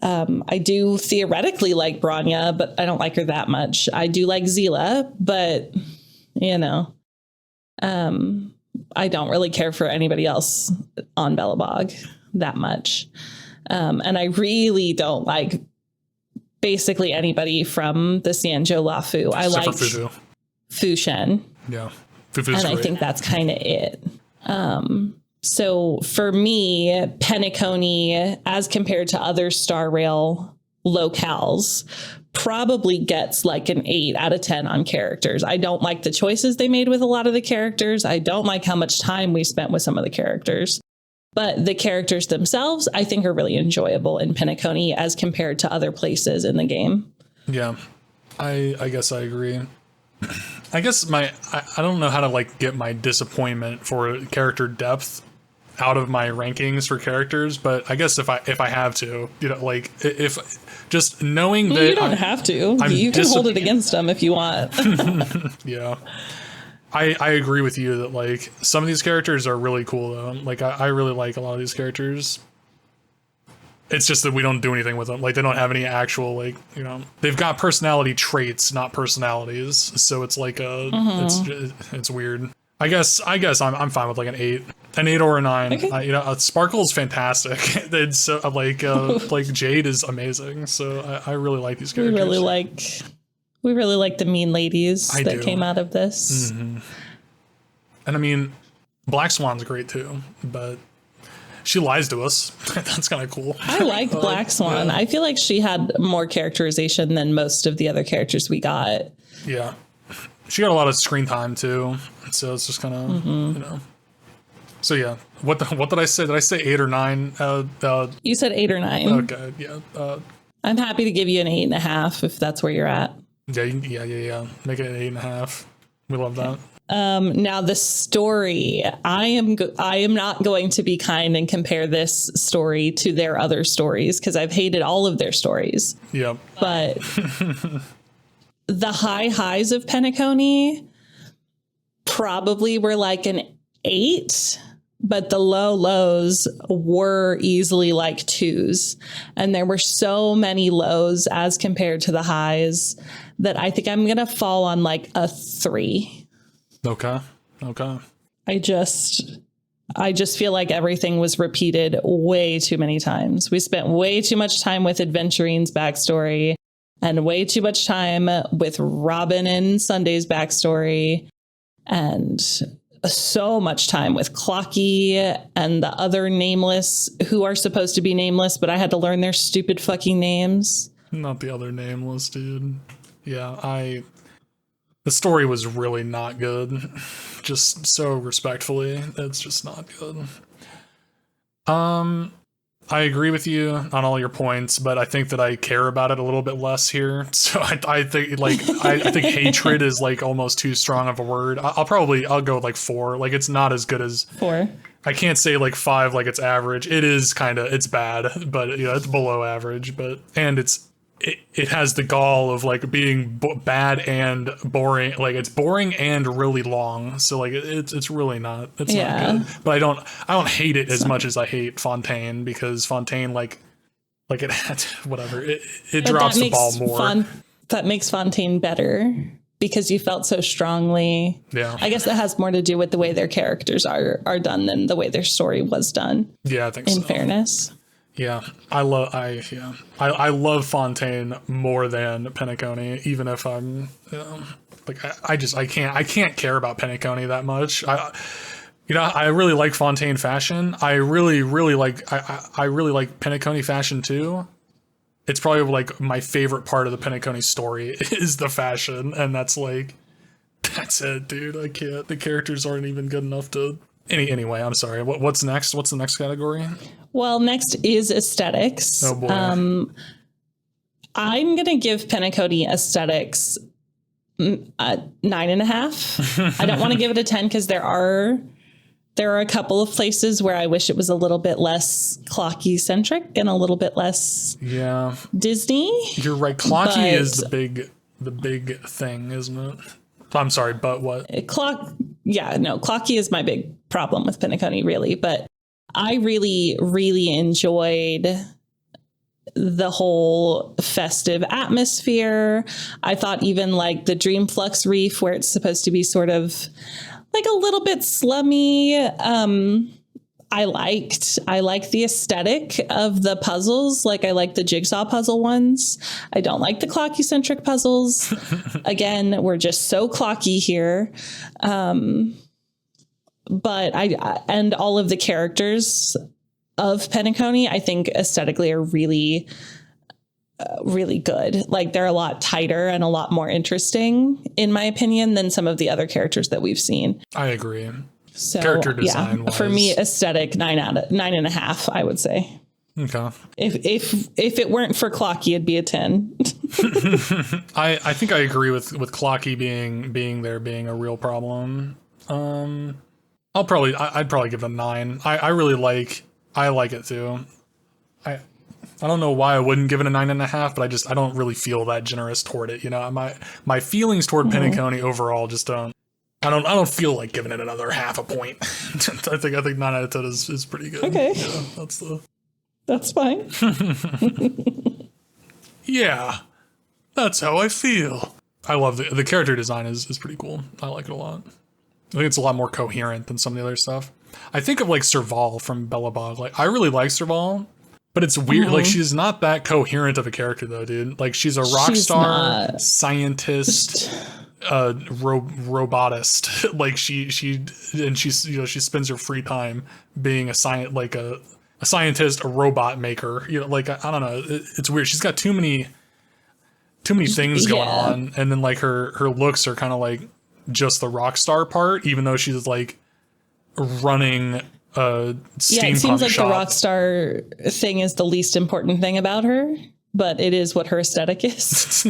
Speaker 2: I do theoretically like Bronya, but I don't like her that much. I do like Zila, but I don't really care for anybody else on Belobog that much. And I really don't like basically anybody from the Xianzhou Lafu. I like Fu Shen.
Speaker 1: Yeah. Fufu's
Speaker 2: and great. I think that's kind of it. So for me, Penacony, as compared to other Starrail locales, probably gets like an 8 out of 10 on characters. I don't like the choices they made with a lot of the characters. I don't like how much time we spent with some of the characters. But the characters themselves, I think, are really enjoyable in Penacony as compared to other places in the game.
Speaker 1: Yeah, I guess I agree. I guess I don't know how to like get my disappointment for character depth out of my rankings for characters, but I guess if I have to, like if just knowing that
Speaker 2: you don't have to, you can hold it against them if you want.
Speaker 1: Yeah, I agree with you that like some of these characters are really cool though. Like I really like a lot of these characters. It's just that we don't do anything with them. Like they don't have any actual they've got personality traits, not personalities. So it's like it's weird. I guess I'm fine with like an 8 or a 9. Okay. Sparkle is fantastic. It's so like Jade is amazing. So I really like these characters.
Speaker 2: We really like the mean ladies that came out of this.
Speaker 1: Mm-hmm. And I mean, Black Swan's great too, but she lies to us. That's kind of cool.
Speaker 2: I like Black Swan. I feel like she had more characterization than most of the other characters we got.
Speaker 1: Yeah. She got a lot of screen time too. So it's just kind of, you know. So yeah, what did I say? Did I say 8 or 9?
Speaker 2: You said 8 or 9.
Speaker 1: Okay, yeah.
Speaker 2: I'm happy to give you an 8.5 if that's where you're at.
Speaker 1: Yeah. Make it an 8.5. We love that.
Speaker 2: Now the story, I am not going to be kind and compare this story to their other stories because I've hated all of their stories.
Speaker 1: Yep.
Speaker 2: But the highs of Penacony probably were like an 8, but the lows were easily like 2s. And there were so many lows as compared to the highs that I think I'm going to fall on like a 3.
Speaker 1: Okay.
Speaker 2: I just feel like everything was repeated way too many times. We spent way too much time with Adventurine's backstory and way too much time with Robin and Sunday's backstory and so much time with Clocky and the other nameless who are supposed to be nameless, but I had to learn their stupid fucking names.
Speaker 1: Not the other nameless, dude. Yeah, the story was really not good. Just so respectfully, it's just not good. I agree with you on all your points, but I think that I care about it a little bit less here. So I think like I think hatred is like almost too strong of a word. I'll go with like 4. Like it's not as good as
Speaker 2: 4.
Speaker 1: I can't say like 5 like it's average. It is it's bad, but it's below average. And it has the gall of like being bad and boring. Like it's boring and really long. So like it's really not. It's not good. But I don't hate it as much as I hate Fontaine because Fontaine like it had whatever. It drops the ball more.
Speaker 2: That makes Fontaine better because you felt so strongly.
Speaker 1: Yeah.
Speaker 2: I guess that has more to do with the way their characters are done than the way their story was done.
Speaker 1: Yeah, I think so.
Speaker 2: In fairness.
Speaker 1: Yeah, I love Fontaine more than Penacony, even if I'm I can't care about Penacony that much. I really like Fontaine fashion. I really like Penacony fashion too. It's probably like my favorite part of the Penacony story is the fashion, and that's it, dude. I can't. The characters aren't even good enough to. Anyway, I'm sorry. What's next? What's the next category?
Speaker 2: Well, next is aesthetics.
Speaker 1: Oh boy.
Speaker 2: I'm gonna give Penacony aesthetics a 9.5. I don't want to give it a 10 because there are a couple of places where I wish it was a little bit less Clocky centric and a little bit less Disney.
Speaker 1: You're right. Clocky is the big thing, isn't it? I'm sorry, but what?
Speaker 2: Clocky is my big problem with Penacony, really. But I really, really enjoyed the whole festive atmosphere. I thought even like the Dream Flux Reef, where it's supposed to be sort of like a little bit slummy. I liked the aesthetic of the puzzles. Like I like the jigsaw puzzle ones. I don't like the Clocky centric puzzles. Again, we're just so Clocky here. But and all of the characters of Penacony, I think aesthetically are really, really good. Like they're a lot tighter and a lot more interesting, in my opinion, than some of the other characters that we've seen.
Speaker 1: I agree.
Speaker 2: So
Speaker 1: character design wise.
Speaker 2: For me, aesthetic 9.5, I would say.
Speaker 1: Okay.
Speaker 2: If it weren't for Clocky, it'd be a 10.
Speaker 1: I think I agree with Clocky being a real problem. I'd probably give it a 9. I like it too. I don't know why I wouldn't give it a 9.5, but I don't really feel that generous toward it. You know, my feelings toward Penacony overall just don't. I don't feel like giving it another half a point. I think 9 out of 10 is pretty good.
Speaker 2: Okay.
Speaker 1: Yeah,
Speaker 2: that's fine.
Speaker 1: Yeah, that's how I feel. I love the character design is pretty cool. I like it a lot. I think it's a lot more coherent than some of the other stuff. I think of like Serval from Bellabog. Like I really like Serval, but it's weird. Like she's not that coherent of a character though, dude. Like she's a rock star, scientist, robotist. Like she she spends her free time being a scientist, a robot maker. Like I don't know, it's weird. She's got too many things going on, and then like her looks are kind of like just the rock star part, even though she's like running a steampunk
Speaker 2: it seems like
Speaker 1: shop.
Speaker 2: the rock star thing is the least important thing about her, but it is what her aesthetic is.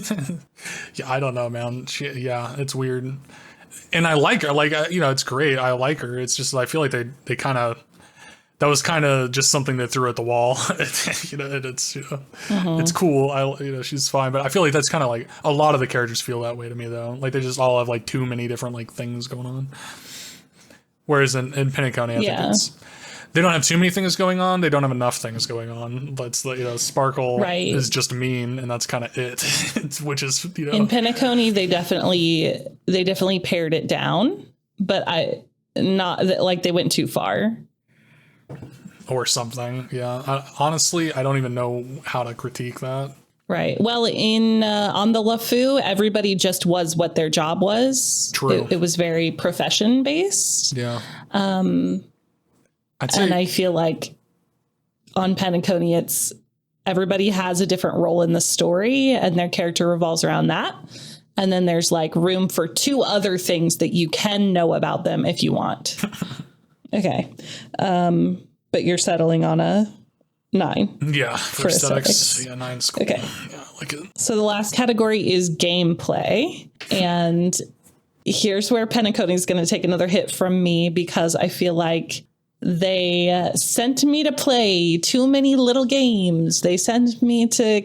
Speaker 1: Yeah, I don't know, man. It's weird. And I like her. Like, it's great. I like her. It's just, I feel like they kind of, that was kind of just something they threw at the wall. It's cool. She's fine. But I feel like that's kind of like, a lot of the characters feel that way to me, though. Like, they just all have, like, too many different, like, things going on. Whereas in Penacony, I think they don't have too many things going on. They don't have enough things going on. But Sparkle is just mean, and that's kind of it. Which is
Speaker 2: in Penacony, they definitely pared it down, but they went too far
Speaker 1: or something. Yeah, honestly, I don't even know how to critique that.
Speaker 2: Right. Well, on the LeFou, everybody just was what their job was.
Speaker 1: True.
Speaker 2: It was very profession based.
Speaker 1: Yeah.
Speaker 2: And I feel like on Penacony, it's everybody has a different role in the story, and their character revolves around that. And then there's like room for 2 other things that you can know about them if you want. Okay. But you're settling on a 9.
Speaker 1: Yeah, for aesthetics. Yeah, 9's cool.
Speaker 2: Okay.
Speaker 1: Yeah, I like it.
Speaker 2: So the last category is gameplay. And here's where Penacony is going to take another hit from me, because I feel like they sent me to play too many little games. They sent me to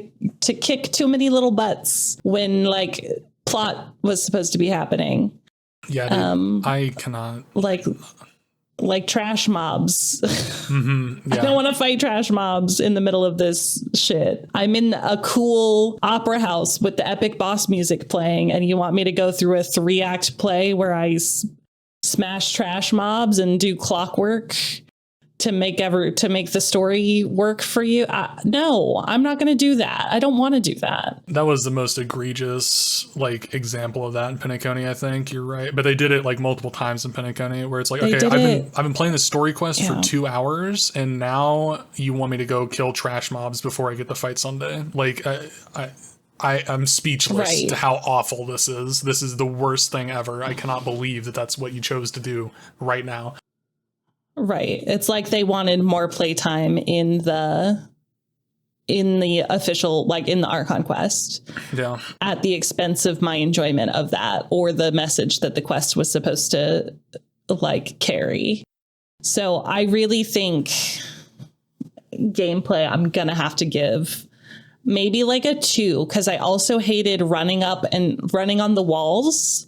Speaker 2: kick too many little butts when like plot was supposed to be happening.
Speaker 1: Yeah, dude, I cannot.
Speaker 2: Like trash mobs.
Speaker 1: Mm-hmm, yeah.
Speaker 2: I don't want to fight trash mobs in the middle of this shit. I'm in a cool opera house with the epic boss music playing, and you want me to go through a 3-act play where I smash trash mobs and do clockwork to make the story work for you? No, I'm not going to do that. I don't want to do that.
Speaker 1: That was the most egregious like example of that in Penacony, I think. You're right. But they did it like multiple times in Penacony, where it's like, okay, I've been playing this story quest for 2 hours, and now you want me to go kill trash mobs before I get the fight Sunday. Like I'm speechless to how awful this is. This is the worst thing ever. I cannot believe that that's what you chose to do right now.
Speaker 2: Right. It's like they wanted more playtime in the official, like in the Archon quest.
Speaker 1: Yeah. At
Speaker 2: the expense of my enjoyment of that, or the message that the quest was supposed to like carry. So I really think gameplay, I'm going to have to give maybe like a 2, because I also hated running up and running on the walls.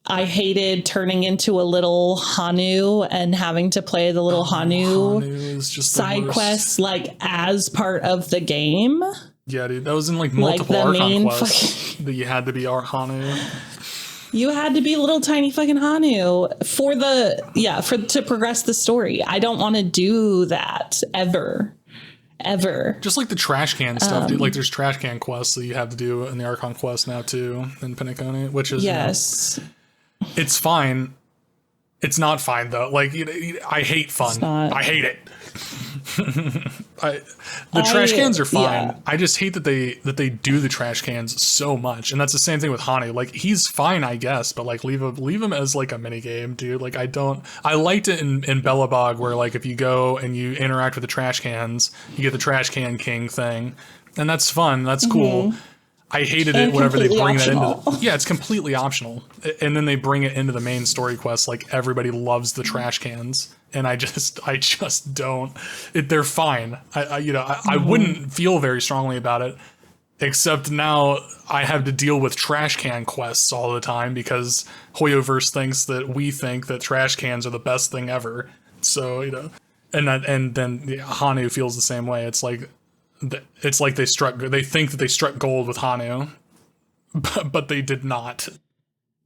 Speaker 2: I hated turning into a little Hanu and having to play the little Hanu side quests like as part of the game.
Speaker 1: Yeah, dude, that was in like multiple Archon quests that you had to be our Hanu.
Speaker 2: You had to be little tiny fucking Hanu to progress the story. I don't want to do that ever. Just like the trash can stuff, dude. Like there's trash can quests that you have to do in the Archon quest now too in Penacony, which is it's fine. It's not fine though. Like I hate fun. I hate it. The trash cans are fine. Yeah. I just hate that they do the trash cans so much, and that's the same thing with Hanu. Like he's fine, I guess, but like leave him as like a mini game, dude. Like I liked it in Bellabog, where like if you go and you interact with the trash cans, you get the trash can king thing, and that's fun. That's cool. I hated it whenever they bring that into it's completely optional, and then they bring it into the main story quest. Like everybody loves the trash cans, and I just don't. They're fine. I wouldn't feel very strongly about it, except now I have to deal with trash can quests all the time because Hoyoverse thinks that we think that trash cans are the best thing ever. So and then Hanu feels the same way. It's like they think that they struck gold with Hanu, but they did not.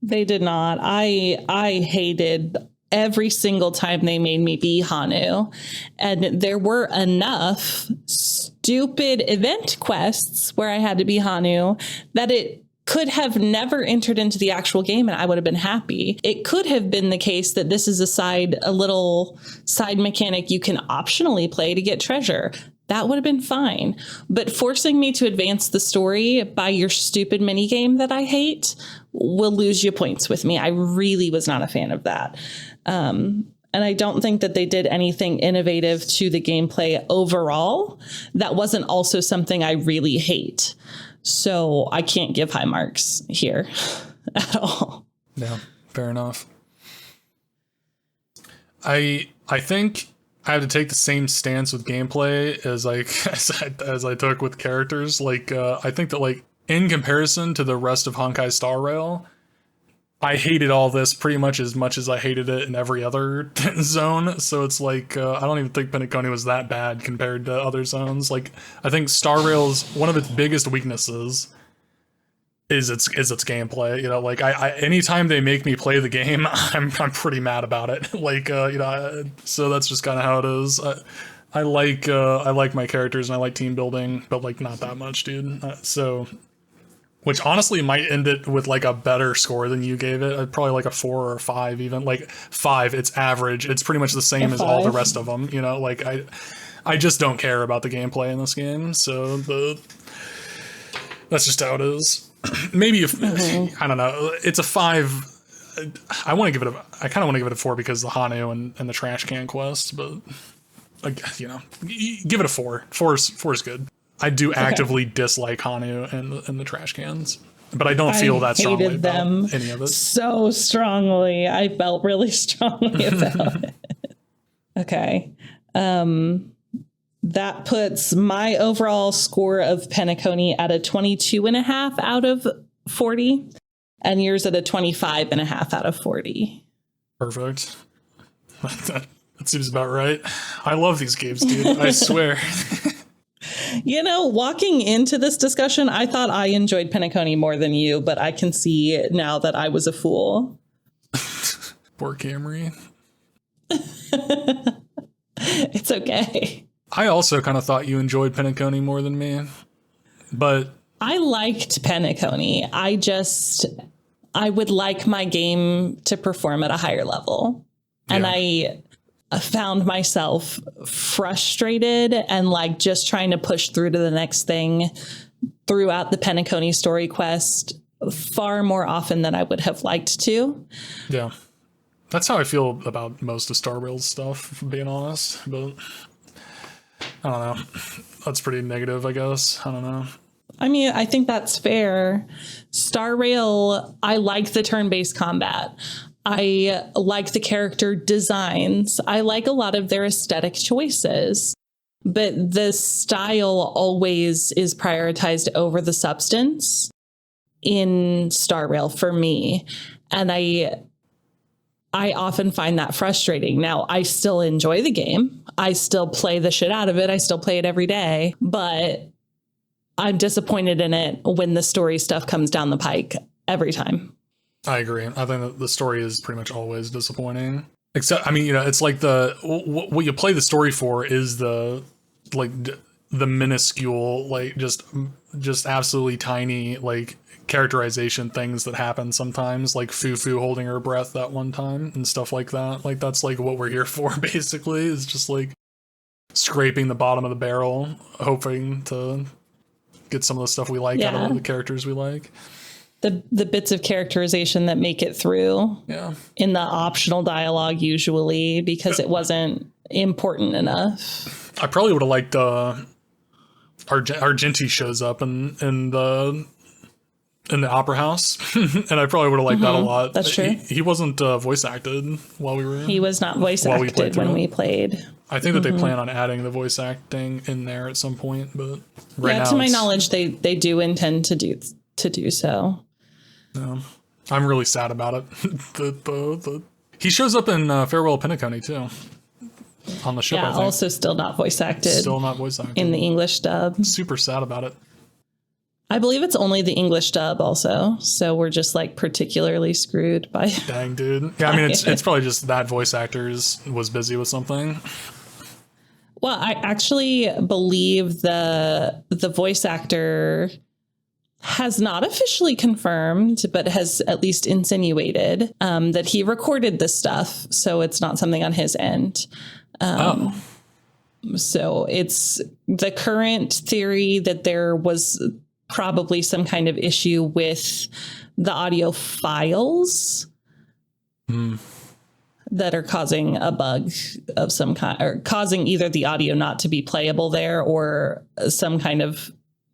Speaker 2: They did not. I hated every single time they made me be Hanu, and there were enough stupid event quests where I had to be Hanu that it could have never entered into the actual game and I would have been happy. It could have been the case that this is a little side mechanic you can optionally play to get treasure. That would have been fine. But forcing me to advance the story by your stupid minigame that I hate will lose you points with me. I really was not a fan of that. And I don't think that they did anything innovative to the gameplay overall. That wasn't also something I really hate. So I can't give high marks here at all.
Speaker 1: Yeah, fair enough. I think I have to take the same stance with gameplay as I took with characters. Like, I think that, like, in comparison to the rest of Honkai Star Rail, I hated all this pretty much as I hated it in every other zone. So it's like, I don't even think Penacony was that bad compared to other zones. Like, I think Star Rail's one of its biggest weaknesses is its gameplay. You know, like I anytime they make me play the game, I'm pretty mad about it. Like, so that's just kind of how it is. I like my characters and I like team building, but like not that much, dude. Which honestly might end it with like a better score than you gave it. Probably like a 4 or a 5 even. Like 5, it's average. It's pretty much the same as all the rest of them. You know, like I just don't care about the gameplay in this game. So that's just how it is. Maybe if I don't know, it's a 5. I kind of want to give it a 4 because the Hanu and the trash can quest, but like, you know, give it a 4. 4 is good. I do actively dislike Hanu and the trash cans, but I don't feel that strongly about any of it.
Speaker 2: So strongly. I felt really strongly about it. Okay. That puts my overall score of Penacony at a 22.5 out of 40, and yours at a 25.5 out of 40.
Speaker 1: Perfect. That seems about right. I love these games, dude. I swear.
Speaker 2: You know, walking into this discussion, I thought I enjoyed Penacony more than you, but I can see now that I was a fool.
Speaker 1: Poor Camry.
Speaker 2: It's okay.
Speaker 1: I also kind of thought you enjoyed Penacony more than me, but
Speaker 2: I liked Penacony. I would like my game to perform at a higher level. Yeah. And I found myself frustrated and like just trying to push through to the next thing throughout the Penacony story quest far more often than I would have liked to.
Speaker 1: Yeah. That's how I feel about most of Starrail's stuff, if I'm being honest. But I don't know. That's pretty negative, I guess. I don't know.
Speaker 2: I mean, I think that's fair. Starrail, I like the turn-based combat. I like the character designs. I like a lot of their aesthetic choices. But the style always is prioritized over the substance in Starrail for me. And I often find that frustrating. Now, I still enjoy the game. I still play the shit out of it. I still play it every day. But I'm disappointed in it when the story stuff comes down the pike every time.
Speaker 1: I agree. I think that the story is pretty much always disappointing. Except, I mean, you know, it's like what you play the story for is the minuscule, like just absolutely tiny, like characterization things that happen sometimes, like Fufu holding her breath that one time and stuff like that. Like that's like what we're here for, basically, is just like scraping the bottom of the barrel, hoping to get some of the stuff we like out of the characters we like.
Speaker 2: The bits of characterization that make it through in the optional dialogue usually because it wasn't important enough.
Speaker 1: I probably would have liked Argenti shows up in the opera house and I probably would have liked that a lot.
Speaker 2: That's true.
Speaker 1: He wasn't voice acted while we were in.
Speaker 2: He was not voice acted when we played.
Speaker 1: I think that they plan on adding the voice acting in there at some point, but right now,
Speaker 2: to my knowledge, they do intend to do so.
Speaker 1: Yeah. I'm really sad about it. He shows up in Farewell Penacony too, on the ship.
Speaker 2: Yeah,
Speaker 1: I think.
Speaker 2: also still not voice acted.
Speaker 1: Still not voice acted
Speaker 2: in the English dub.
Speaker 1: Super sad about it.
Speaker 2: I believe it's only the English dub also, so we're just like particularly screwed by.
Speaker 1: Dang, dude. Yeah, I mean it's probably just that voice actor was busy with something.
Speaker 2: Well, I actually believe the voice actor has not officially confirmed, but has at least insinuated that he recorded this stuff. So it's not something on his end. So it's the current theory that there was probably some kind of issue with the audio files that are causing a bug of some kind, or causing either the audio not to be playable there or some kind of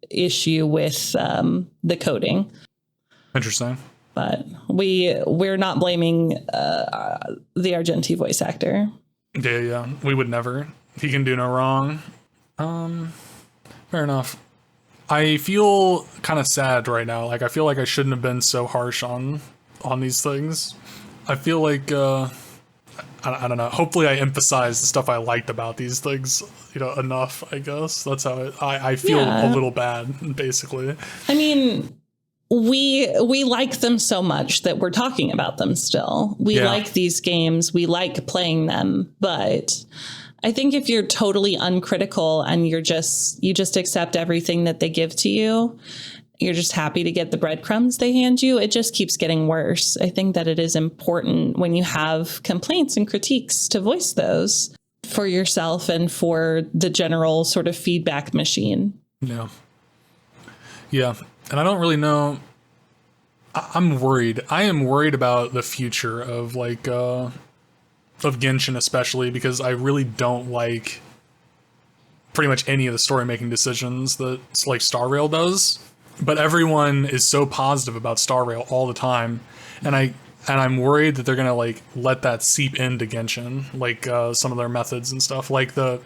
Speaker 2: issue with the coding.
Speaker 1: Interesting.
Speaker 2: But we're not blaming the Argenti voice actor.
Speaker 1: Yeah, we would never. He can do no wrong. Fair enough. I feel kind of sad right now. Like, I feel like I shouldn't have been so harsh on these things. I feel like I don't know. Hopefully, I emphasized the stuff I liked about these things, enough. I guess that's how I feel a little bad, basically.
Speaker 2: I mean, we like them so much that we're talking about them still. We like these games. We like playing them, but I think if you're totally uncritical and you just accept everything that they give to you, you're just happy to get the breadcrumbs they hand you, it just keeps getting worse. I think that it is important when you have complaints and critiques to voice those for yourself and for the general sort of feedback machine.
Speaker 1: Yeah. Yeah. And I don't really know. I'm worried. I am worried about the future of of Genshin, especially because I really don't like pretty much any of the story making decisions that Starrail does. But everyone is so positive about Starrail all the time, and I'm worried that they're gonna let that seep into Genshin, some of their methods and stuff, like the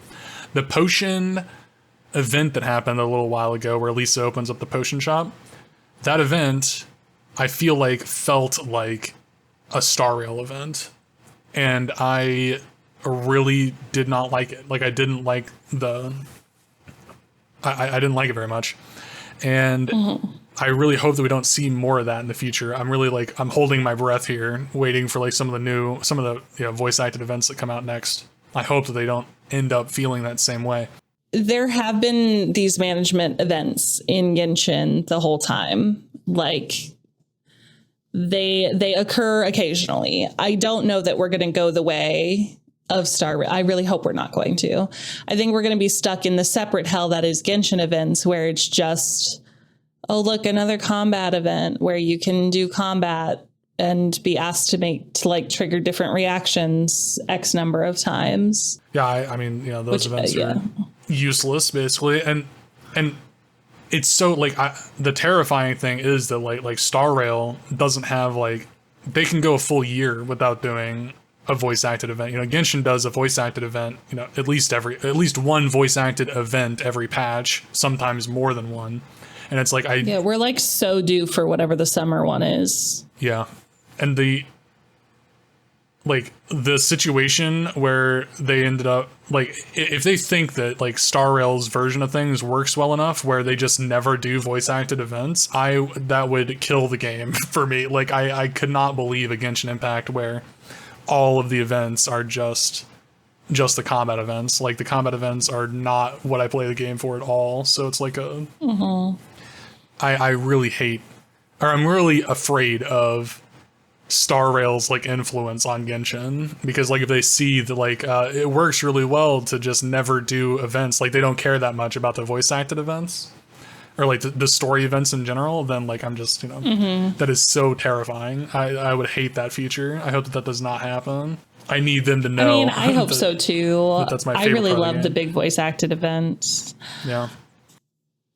Speaker 1: potion event that happened a little while ago, where Lisa opens up the potion shop. That event, I feel like felt like a Starrail event, and I really did not like it. I didn't like I didn't like it very much. And I really hope that we don't see more of that in the future. I'm really I'm holding my breath here, waiting for some of the voice acted events that come out next. I hope that they don't end up feeling that same way.
Speaker 2: There have been these management events in Genshin the whole time. They occur occasionally. I don't know that we're going to go the way of Starrail. I really hope we're not going to. I think we're going to be stuck in the separate hell that is Genshin events, where it's just, oh, look, another combat event where you can do combat and be asked to trigger different reactions X number of times.
Speaker 1: Yeah, I mean, those events are useless, basically. And it's so, the terrifying thing is that, Starrail doesn't have, they can go a full year without doing a voice acted event. Genshin does a voice acted event, at least one voice acted event every patch, sometimes more than one. And it's we're
Speaker 2: so due for whatever the summer one is.
Speaker 1: Yeah. And the situation where they ended up if they think that Starrail's version of things works well enough where they just never do voice acted events, that would kill the game for me. I could not believe a Genshin Impact where all of the events are just the combat events. The combat events are not what I play the game for at all. So it's I really hate, or I'm really afraid of Starrail's influence on Genshin, because if they see that it works really well to just never do events, they don't care that much about the voice acted events or the story events in general, then I'm just that is so terrifying. I would hate that future. I hope that does not happen. I need them to know.
Speaker 2: I mean, I hope so too.
Speaker 1: That's my favorite.
Speaker 2: I really
Speaker 1: part
Speaker 2: love the big voice acted events.
Speaker 1: Yeah,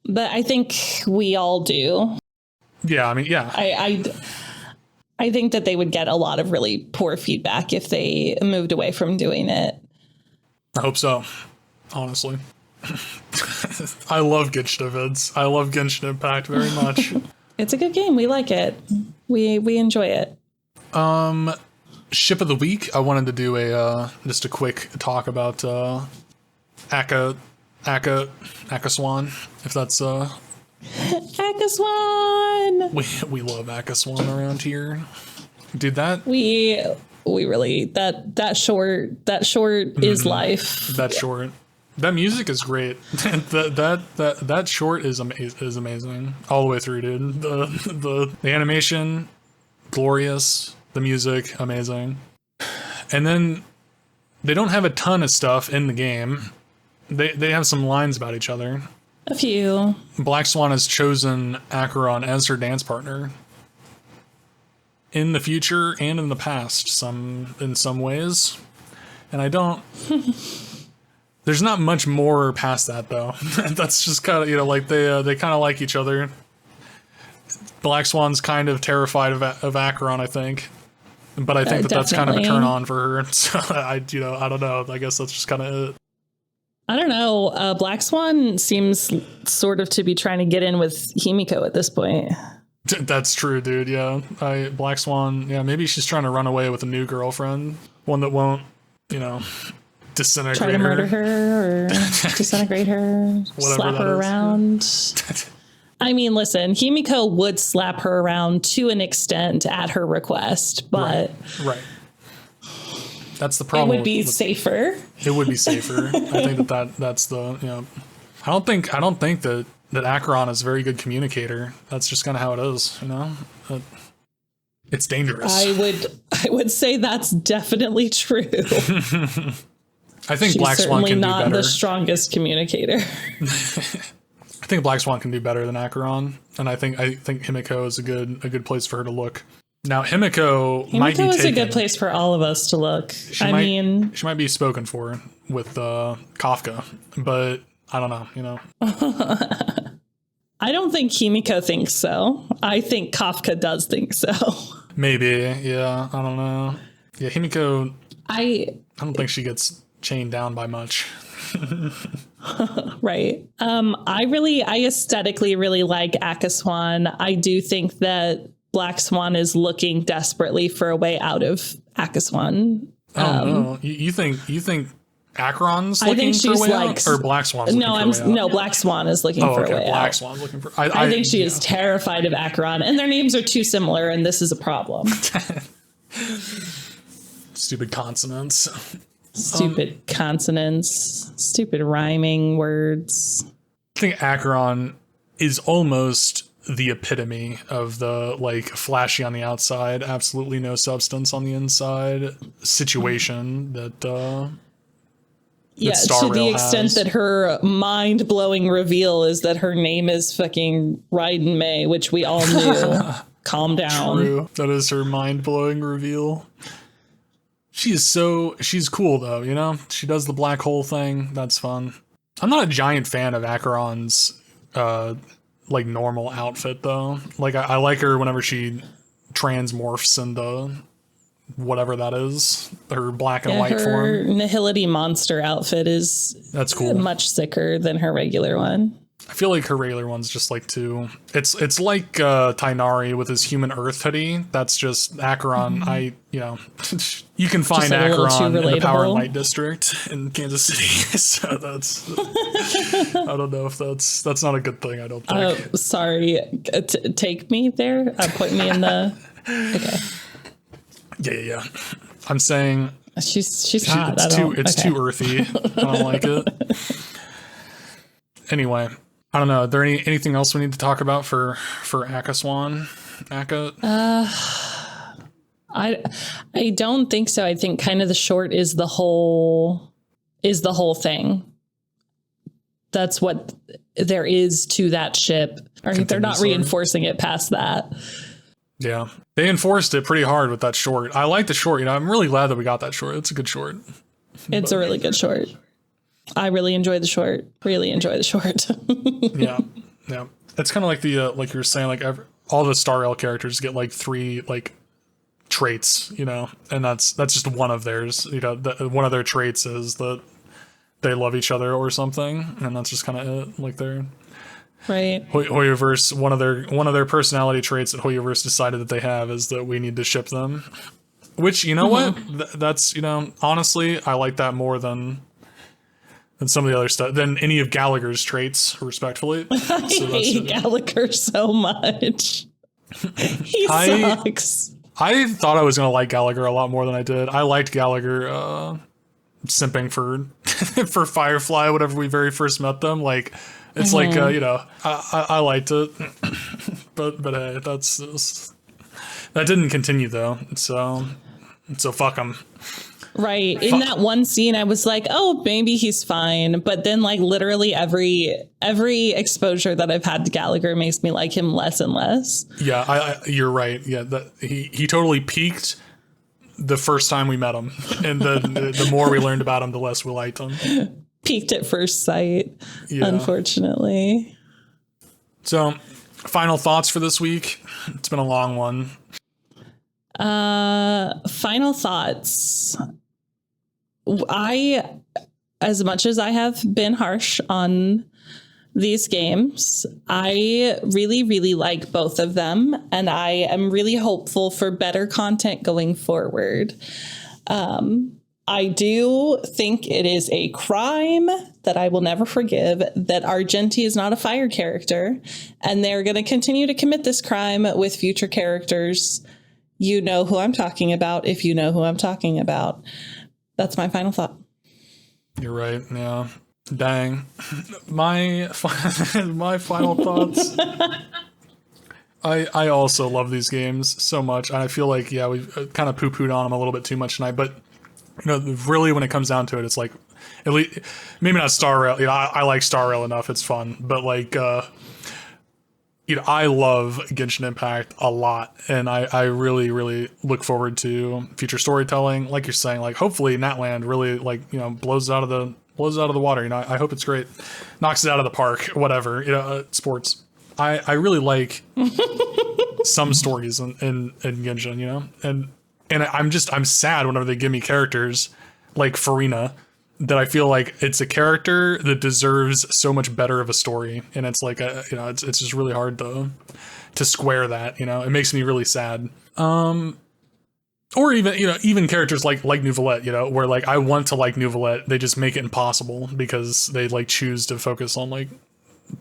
Speaker 2: but I think we all do.
Speaker 1: Yeah, I mean, yeah.
Speaker 2: I think that they would get a lot of really poor feedback if they moved away from doing it.
Speaker 1: I hope so, honestly. I love Genshin events. I love Genshin Impact very much.
Speaker 2: It's a good game. We like it. We enjoy it.
Speaker 1: Ship of the week. I wanted to do just a quick talk about Akka Swan, if that's
Speaker 2: Akka Swan.
Speaker 1: We love Akka Swan around here. Dude, that we
Speaker 2: really that short is life.
Speaker 1: That short. That music is great. that short is amazing all the way through, dude. The animation, glorious. The music, amazing. And then they don't have a ton of stuff in the game. They have some lines about each other.
Speaker 2: A few.
Speaker 1: Black Swan has chosen Acheron as her dance partner. In the future and in the past, in some ways. And I don't... There's not much more past that, though. That's just kind of, you know, like they kind of like each other. Black Swan's kind of terrified of Acheron, I think. But I think that's kind of a turn on for her. So I don't know. I guess that's just kind of it.
Speaker 2: I don't know. Black Swan seems sort of to be trying to get in with Himiko at this point.
Speaker 1: That's true, dude. Yeah. Black Swan. Yeah. Maybe she's trying to run away with a new girlfriend. One that won't, you know, disintegrate her.
Speaker 2: Try to murder her or disintegrate her. Slap her around. I mean, listen, Himiko would slap her around to an extent at her request, but
Speaker 1: right. That's the problem.
Speaker 2: It would be safer.
Speaker 1: It would be safer. I think that's the, you know, I don't think that Acheron is a very good communicator. That's just kind of how it is, you know. It's dangerous.
Speaker 2: I would say that's definitely true.
Speaker 1: I think Black Swan can do better.
Speaker 2: Not the strongest communicator.
Speaker 1: I think Black Swan can do better than Acheron, and I think Himiko is a good place for her to look. Now Himiko might be
Speaker 2: is a good place for all of us to look. She
Speaker 1: might be spoken for with Kafka, but I don't know. You know,
Speaker 2: I don't think Himiko thinks so. I think Kafka does think so.
Speaker 1: Maybe, yeah. I don't know. Yeah, Himiko. I don't think she gets chained down by much.
Speaker 2: Right. I aesthetically really like Akaswan. I do think that Black Swan is looking desperately for a way out of Akaswan.
Speaker 1: No. You think Acheron's looking for a way out, or Black Swan's looking for a way out?
Speaker 2: No, Black Swan is looking for a way out.
Speaker 1: Black Swan's looking for.
Speaker 2: I think she is terrified of Acheron, and their names are too similar, and this is a problem.
Speaker 1: Stupid consonants.
Speaker 2: Stupid consonants, stupid rhyming words.
Speaker 1: I think Acheron is almost the epitome of the like flashy on the outside, absolutely no substance on the inside situation that to the extent
Speaker 2: that her mind-blowing reveal is that her name is fucking Raiden May, which we all knew. Calm down.
Speaker 1: True. That is her mind-blowing reveal. She's cool though, you know? She does the black hole thing. That's fun. I'm not a giant fan of Acheron's like normal outfit though. Like I like her whenever she transmorphs into whatever that is. Her black and white form.
Speaker 2: Her Nihility monster outfit that's cool. Much sicker than her regular one.
Speaker 1: I feel like her regular one's just like too. It's like Tainari with his human Earth hoodie. That's just Acheron. You can find Acheron in the Power and Light District in Kansas City. So that's. I don't know if that's not a good thing. I don't think.
Speaker 2: Oh, sorry. Take me there. Put me in the. Okay.
Speaker 1: Yeah. I'm saying.
Speaker 2: She's hot.
Speaker 1: It's too earthy. I don't like it. Anyway. I don't know. Are there anything else we need to talk about for Akaswan?
Speaker 2: I don't think so. I think kind of the short is the whole thing. That's what there is to that ship. They're not reinforcing it past that.
Speaker 1: Yeah. They enforced it pretty hard with that short. I like the short, you know. I'm really glad that we got that short. It's a good short.
Speaker 2: It's a really good short. I really enjoy the short. Really enjoy the short.
Speaker 1: Yeah. It's kind of like the like you were saying, like all the Starrail characters get like 3 like traits, you know, and that's just one of theirs. You know, one of their traits is that they love each other or something, and that's just kind of it. Like they're
Speaker 2: right.
Speaker 1: Hoyoverse. One of their personality traits that Hoyoverse decided that they have is that we need to ship them. Which, you know what? That's, you know, honestly, I like that more than some of the other stuff, than any of Gallagher's traits, respectfully.
Speaker 2: I hate Gallagher so much. He sucks.
Speaker 1: I thought I was going to like Gallagher a lot more than I did. I liked Gallagher simping for for Firefly whenever we very first met them. Like, it's like, you know, I liked it, but hey, that didn't continue though. So fuck him.
Speaker 2: Right. In that one scene, I was like, oh, maybe he's fine. But then, like, literally every exposure that I've had to Gallagher makes me like him less and less.
Speaker 1: Yeah, you're right. Yeah, he totally peaked the first time we met him. And then the more we learned about him, the less we liked him.
Speaker 2: Peaked at first sight, unfortunately. So,
Speaker 1: final thoughts for this week. It's been a long one.
Speaker 2: Final thoughts. As much as I have been harsh on these games, I really, really like both of them, and I am really hopeful for better content going forward. I do think it is a crime that I will never forgive that Argenti is not a fire character, and they're going to continue to commit this crime with future characters. You know who I'm talking about if you know who I'm talking about. That's my final thought.
Speaker 1: You're right. Yeah. Dang. My final thoughts. I also love these games so much. And I feel like, yeah, we've kind of poo-pooed on them a little bit too much tonight. But, you know, really when it comes down to it, it's like, at least, maybe not Starrail. You know, I like Starrail enough. It's fun. But like, you know, I love Genshin Impact a lot, and I really, really look forward to future storytelling. Like you're saying, like hopefully Natland really, like, you know, blows it out of the water. You know, I hope it's great, knocks it out of the park, whatever. You know, sports. I really like some stories in Genshin. You know, and I'm sad whenever they give me characters like Furina, that I feel like it's a character that deserves so much better of a story, and it's like you know, it's just really hard to square that. You know, it makes me really sad. Or even, you know, even characters like Nouvelette, you know, where like I want to like Nouvelette, they just make it impossible because they like choose to focus on like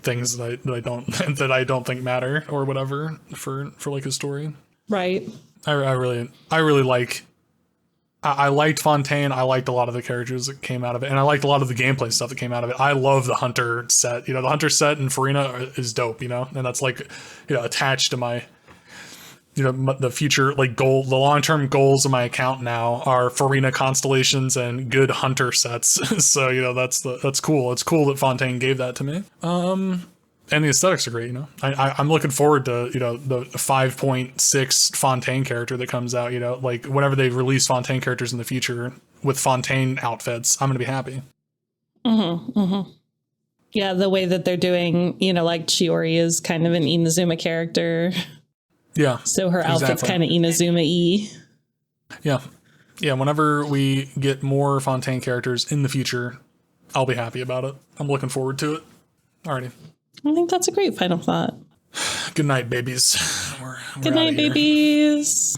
Speaker 1: things that I don't that I don't think matter or whatever for like a story.
Speaker 2: Right.
Speaker 1: I really like. I liked Fontaine. I liked a lot of the characters that came out of it, and I liked a lot of the gameplay stuff that came out of it. I love the Hunter set. You know, the Hunter set in Furina is dope, you know, and that's like, you know, attached to my, you know, the future, like the long-term goals of my account now are Furina constellations and good Hunter sets. So, you know, that's cool. It's cool that Fontaine gave that to me. And the aesthetics are great, you know. I'm looking forward to, you know, the 5.6 Fontaine character that comes out, you know, like whenever they release Fontaine characters in the future with Fontaine outfits, I'm going to be happy.
Speaker 2: Mm-hmm, mm-hmm. Yeah, the way that they're doing, you know, like Chiori is kind of an Inazuma character.
Speaker 1: Yeah.
Speaker 2: So her outfit's kind of Inazuma-y.
Speaker 1: Yeah. Yeah, whenever we get more Fontaine characters in the future, I'll be happy about it. I'm looking forward to it. Alrighty.
Speaker 2: I think that's a great final thought.
Speaker 1: Good night, babies. We're
Speaker 2: Good night, babies.